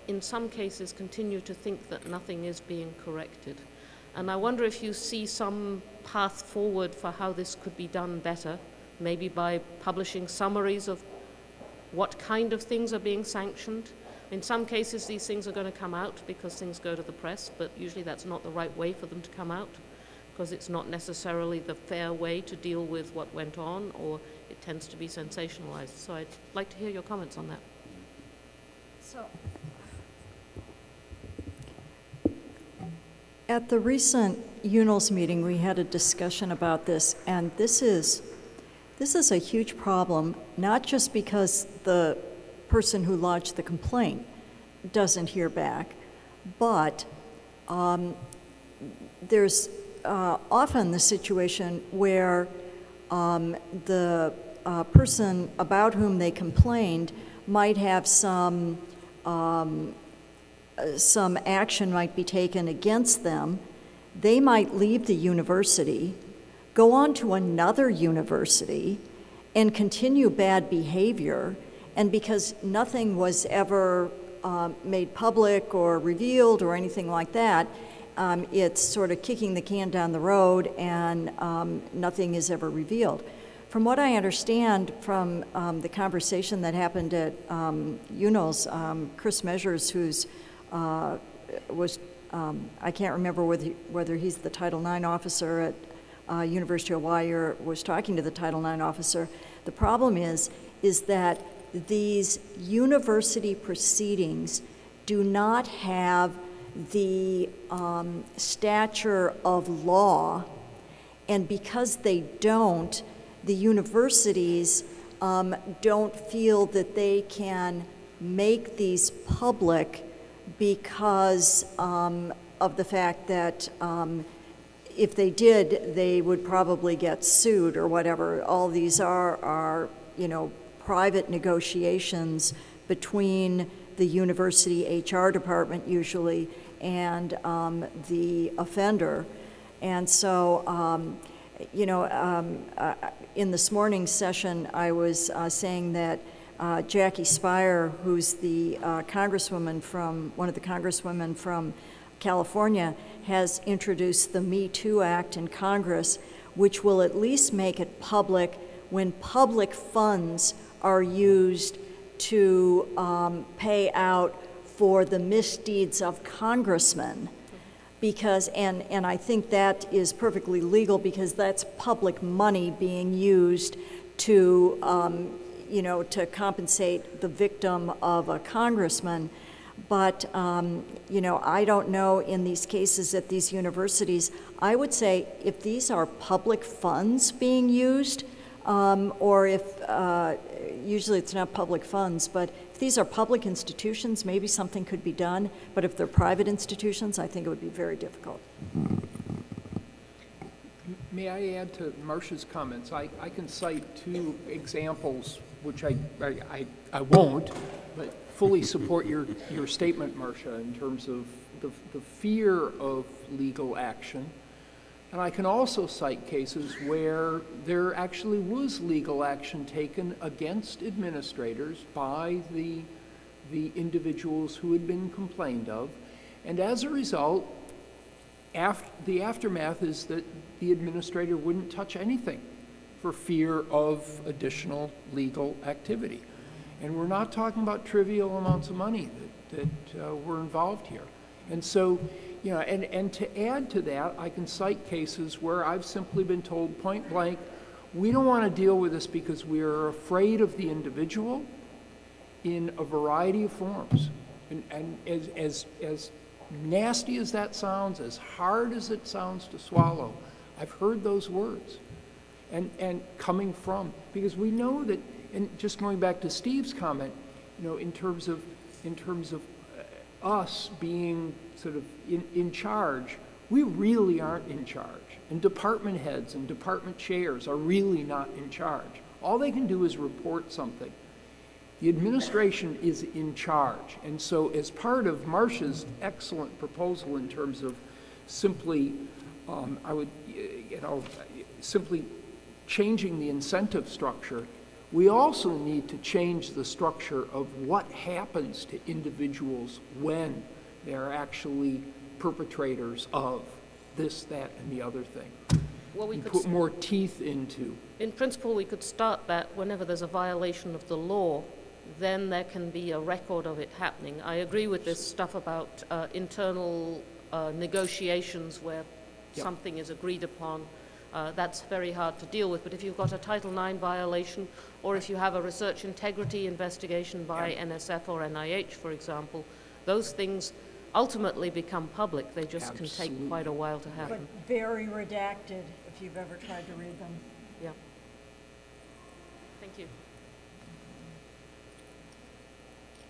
in some cases, continue to think that nothing is being corrected. And I wonder if you see some path forward for how this could be done better, maybe by publishing summaries of what kind of things are being sanctioned. In some cases, these things are going to come out because things go to the press, but usually that's not the right way for them to come out, because it's not necessarily the fair way to deal with what went on, or it tends to be sensationalized. So I'd like to hear your comments on that. So, at the recent UNOS meeting, we had a discussion about this, and this is a huge problem, not just because the person who lodged the complaint doesn't hear back, but there's often the situation where the person about whom they complained might have some action might be taken against them. They might leave the university, go on to another university, and continue bad behavior. And because nothing was ever made public or revealed or anything like that, it's sort of kicking the can down the road, and nothing is ever revealed. From what I understand from the conversation that happened at UNOS, Chris Measures, who's I can't remember whether he's the Title IX officer at University of Hawaii or was talking to the Title IX officer. The problem is that these university proceedings do not have the stature of law, and because they don't, the universities don't feel that they can make these public because of the fact that if they did, they would probably get sued or whatever. All these are you know, private negotiations between the university HR department usually and the offender. And so, you know, in this morning's session, I was saying that Jackie Spire, who's the congresswoman from, one of the congresswomen from California has introduced the Me Too Act in Congress, which will at least make it public when public funds are used to pay out for the misdeeds of congressmen. Because, and I think that is perfectly legal because that's public money being used to, you know, to compensate the victim of a congressman. But, you know, I don't know in these cases at these universities, I would say if these are public funds being used, or if, usually it's not public funds, but if these are public institutions, maybe something could be done. But if they're private institutions, I think it would be very difficult. May I add to Marcia's comments? I can cite 2 examples, which I won't, but fully support your statement, Marcia, in terms of the fear of legal action. And I can also cite cases where there actually was legal action taken against administrators by the individuals who had been complained of. And as a result, the aftermath is that the administrator wouldn't touch anything for fear of additional legal activity. And we're not talking about trivial amounts of money that were involved here. And so, you know, and to add to that, I can cite cases where I've simply been told point blank, we don't want to deal with this because we are afraid of the individual in a variety of forms. And as nasty as that sounds, as hard as it sounds to swallow, I've heard those words. And coming from, because we know that, and just going back to Steve's comment, you know, in terms of us being sort of in charge, we really aren't in charge. And department heads and department chairs are really not in charge. All they can do is report something. The administration is in charge. And so as part of Marcia's excellent proposal in terms of simply, I would, you know, simply changing the incentive structure, we also need to change the structure of what happens to individuals when they're actually perpetrators of this, that, and the other thing. Well, we and could put more teeth into. In principle, we could start that whenever there's a violation of the law, then there can be a record of it happening. I agree with this stuff about internal negotiations where something is agreed upon. That's very hard to deal with, but if you've got a Title IX violation, or if you have a research integrity investigation by NSF or NIH, for example, those things ultimately become public. They just can take quite a while to happen. But very redacted, if you've ever tried to read them. Yeah. Thank you.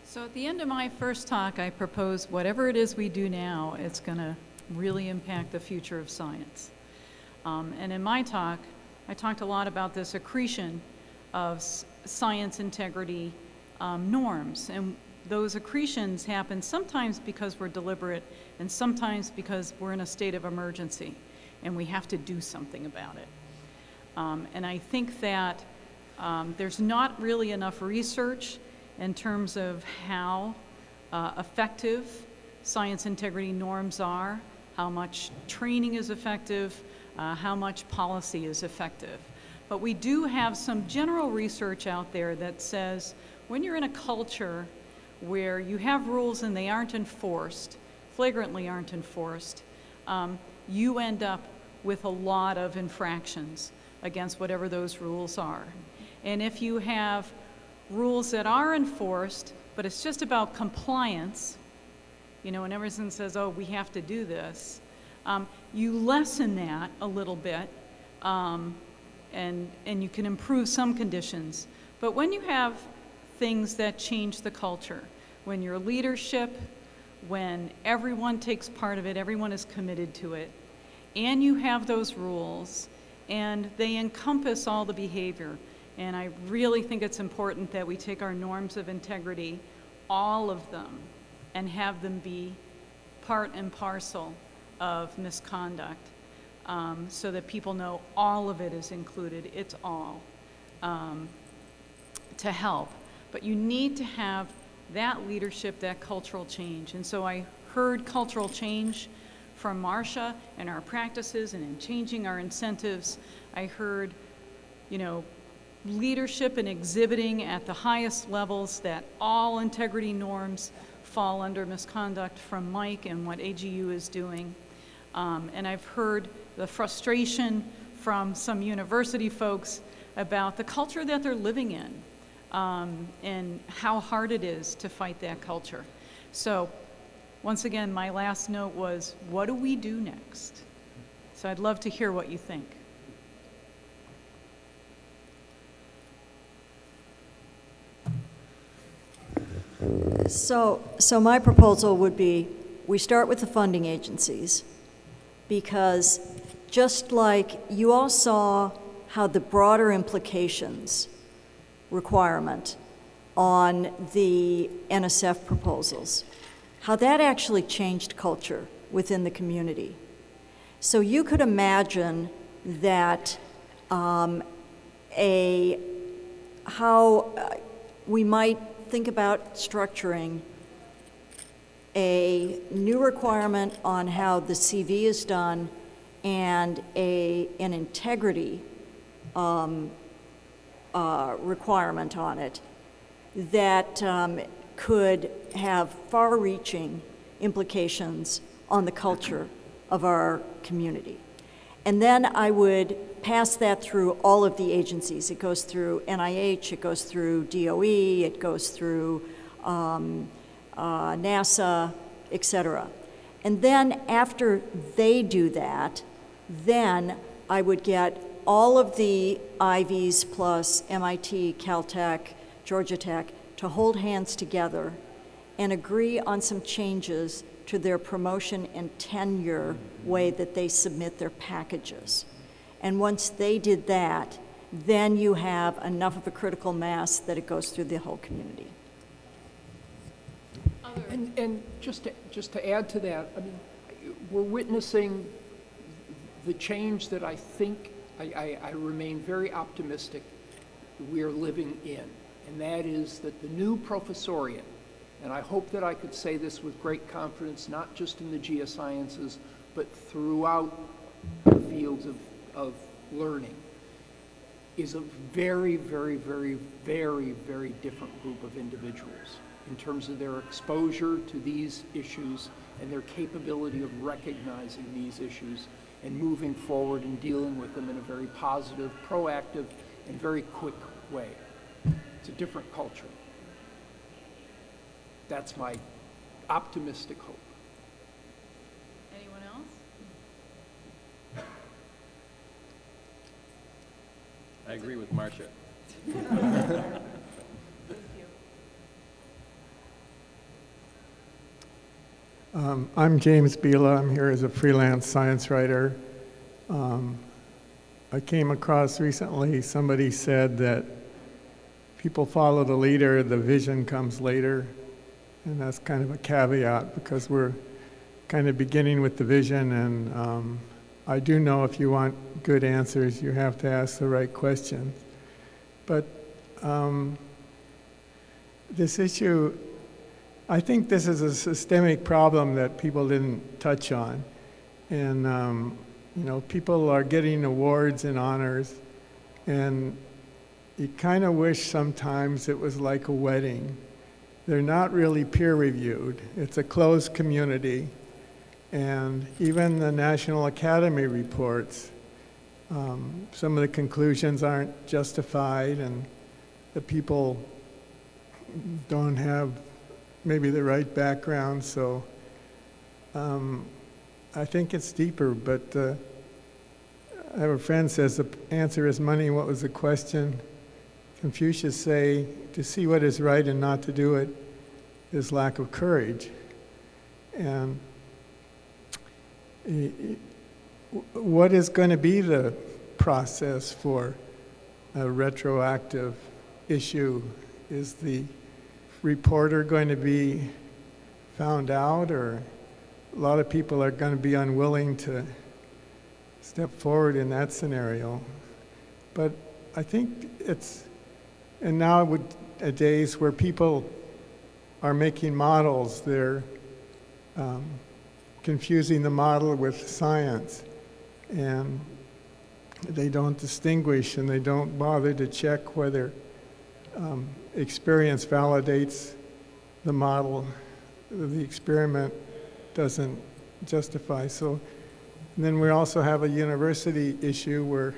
So at the end of my first talk, I propose whatever it is we do now, it's going to really impact the future of science. And in my talk, I talked a lot about this accretion of science integrity norms. And those accretions happen sometimes because we're deliberate and sometimes because we're in a state of emergency and we have to do something about it. And I think that there's not really enough research in terms of how effective science integrity norms are, how much training is effective, how much policy is effective. But we do have some general research out there that says when you're in a culture where you have rules and they aren't enforced, flagrantly aren't enforced, you end up with a lot of infractions against whatever those rules are. And if you have rules that are enforced, but it's just about compliance, you know, and everyone says, oh, we have to do this, you lessen that a little bit, and you can improve some conditions. But when you have things that change the culture, when your leadership, when everyone takes part of it, everyone is committed to it, and you have those rules, and they encompass all the behavior. And I really think it's important that we take our norms of integrity, all of them, and have them be part and parcel of misconduct, so that people know all of it is included. It's all to help. But you need to have that leadership, that cultural change. And so I heard cultural change from Marcia and our practices and in changing our incentives. I heard, you know, leadership and exhibiting at the highest levels that all integrity norms fall under misconduct from Mike and what AGU is doing. And I've heard the frustration from some university folks about the culture that they're living in and how hard it is to fight that culture. So once again, my last note was, what do we do next? So I'd love to hear what you think. So my proposal would be we start with the funding agencies, because just like you all saw how the broader implications requirement on the NSF proposals, how that actually changed culture within the community. So you could imagine that how we might think about structuring a new requirement on how the CV is done and an integrity requirement on it that could have far-reaching implications on the culture of our community. And then I would pass that through all of the agencies. It goes through NIH, it goes through DOE, it goes through NASA, et cetera. And then after they do that, then I would get all of the Ivies plus MIT, Caltech, Georgia Tech to hold hands together and agree on some changes to their promotion and tenure way that they submit their packages. And once they did that, then you have enough of a critical mass that it goes through the whole community. And just to add to that, I mean, we're witnessing the change that I think I remain very optimistic we are living in, and that is that the new professoriate, and I hope that I could say this with great confidence, not just in the geosciences, but throughout the fields of learning, is a very, very, very, very, very different group of individuals in terms of their exposure to these issues and their capability of recognizing these issues and moving forward and dealing with them in a very positive, proactive, and very quick way. It's a different culture. That's my optimistic hope. Anyone else? I agree with Marcia. I'm James Bila. I'm here as a freelance science writer. I came across recently somebody said that people follow the leader, the vision comes later. And that's kind of a caveat because we're kind of beginning with the vision, and I do know if you want good answers, you have to ask the right questions. But this issue, I think this is a systemic problem that people didn't touch on. And, you know, people are getting awards and honors, and you kind of wish sometimes it was like a wedding. They're not really peer-reviewed. It's a closed community. And even the National Academy reports, some of the conclusions aren't justified, and the people don't have maybe the right background. So I think it's deeper, but I have a friend says the answer is money. What was the question? Confucius say, to see what is right and not to do it is lack of courage. And what is going to be the process for a retroactive issue? Is the reporter going to be found out, or a lot of people are going to be unwilling to step forward in that scenario? But I think it's, and now with days where people are making models, they're confusing the model with science. And they don't distinguish, and they don't bother to check whether experience validates the model. The experiment doesn't justify. So, and then we also have a university issue where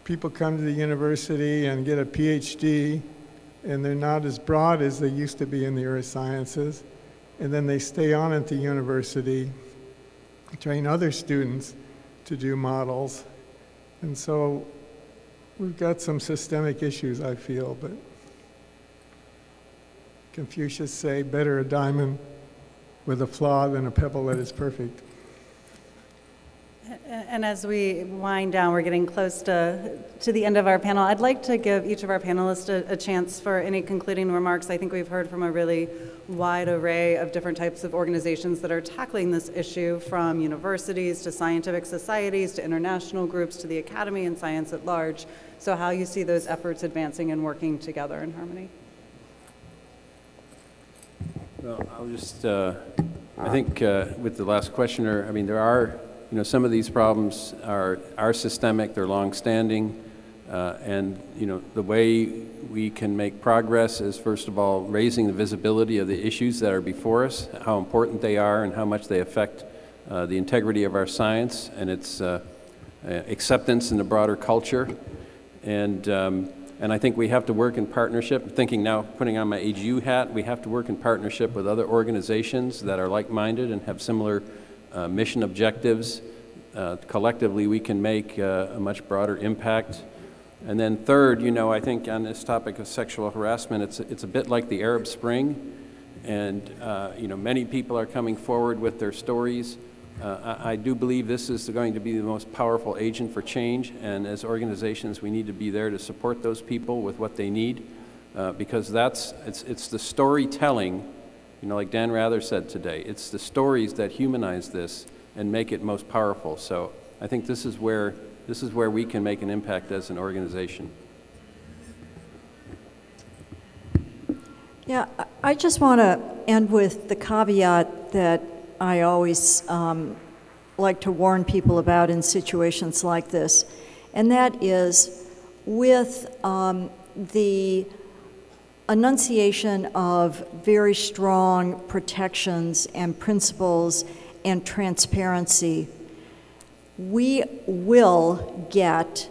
people come to the university and get a PhD, and they're not as broad as they used to be in the earth sciences. And then they stay on at the university, train other students to do models. And so we've got some systemic issues, I feel, but Confucius say, better a diamond with a flaw than a pebble that is perfect. And as we wind down, we're getting close to the end of our panel. I'd like to give each of our panelists a chance for any concluding remarks. I think we've heard from a really wide array of different types of organizations that are tackling this issue, from universities to scientific societies to international groups to the academy and science at large. So how you see those efforts advancing and working together in harmony? Well, I'll just, I think with the last questioner, I mean, there are, you know, some of these problems are systemic, they're long-standing, and, you know, the way we can make progress is, first of all, raising the visibility of the issues that are before us, how important they are and how much they affect the integrity of our science and its acceptance in the broader culture. And I think we have to work in partnership, thinking now, putting on my AGU hat, we have to work in partnership with other organizations that are like-minded and have similar mission objectives. Collectively, we can make a much broader impact. And then third, you know, I think on this topic of sexual harassment, it's a bit like the Arab Spring. And, you know, many people are coming forward with their stories. I do believe this is going to be the most powerful agent for change, and as organizations we need to be there to support those people with what they need, because it's the storytelling, you know, like Dan Rather said today, it's the stories that humanize this and make it most powerful. So I think this is where we can make an impact as an organization. Yeah, I just want to end with the caveat that I always like to warn people about in situations like this, and that is with the enunciation of very strong protections and principles and transparency, we will get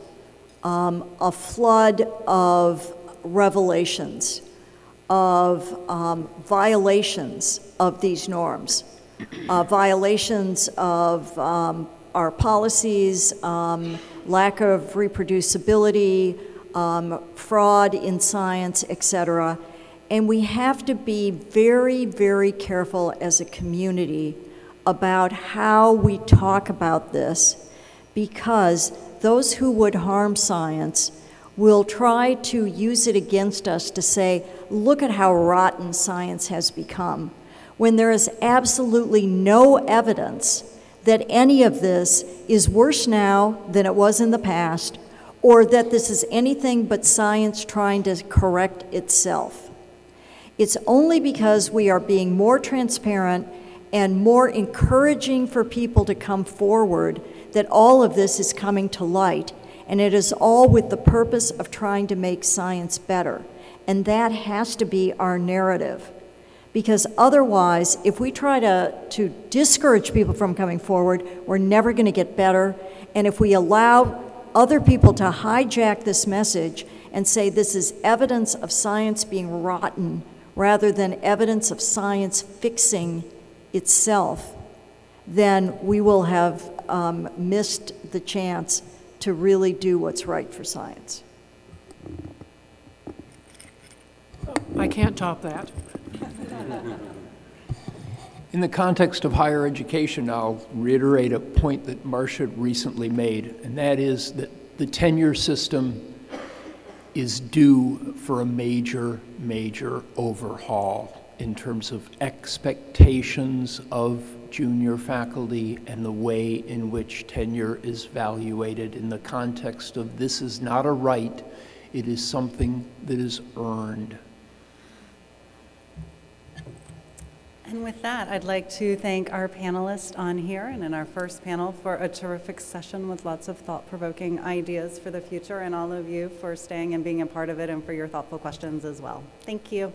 a flood of revelations, of violations of these norms. Violations of our policies, lack of reproducibility, fraud in science, etc. And we have to be very, very careful as a community about how we talk about this, because those who would harm science will try to use it against us to say, look at how rotten science has become, when there is absolutely no evidence that any of this is worse now than it was in the past, or that this is anything but science trying to correct itself. It's only because we are being more transparent and more encouraging for people to come forward that all of this is coming to light, and it is all with the purpose of trying to make science better. And that has to be our narrative. Because otherwise, if we try to discourage people from coming forward, we're never going to get better. And if we allow other people to hijack this message and say this is evidence of science being rotten rather than evidence of science fixing itself, then we will have missed the chance to really do what's right for science. I can't top that. In the context of higher education, I'll reiterate a point that Marcia recently made, and that is that the tenure system is due for a major, major overhaul in terms of expectations of junior faculty and the way in which tenure is evaluated in the context of this is not a right, it is something that is earned. And with that, I'd like to thank our panelists on here and in our first panel for a terrific session with lots of thought-provoking ideas for the future, and all of you for staying and being a part of it and for your thoughtful questions as well. Thank you.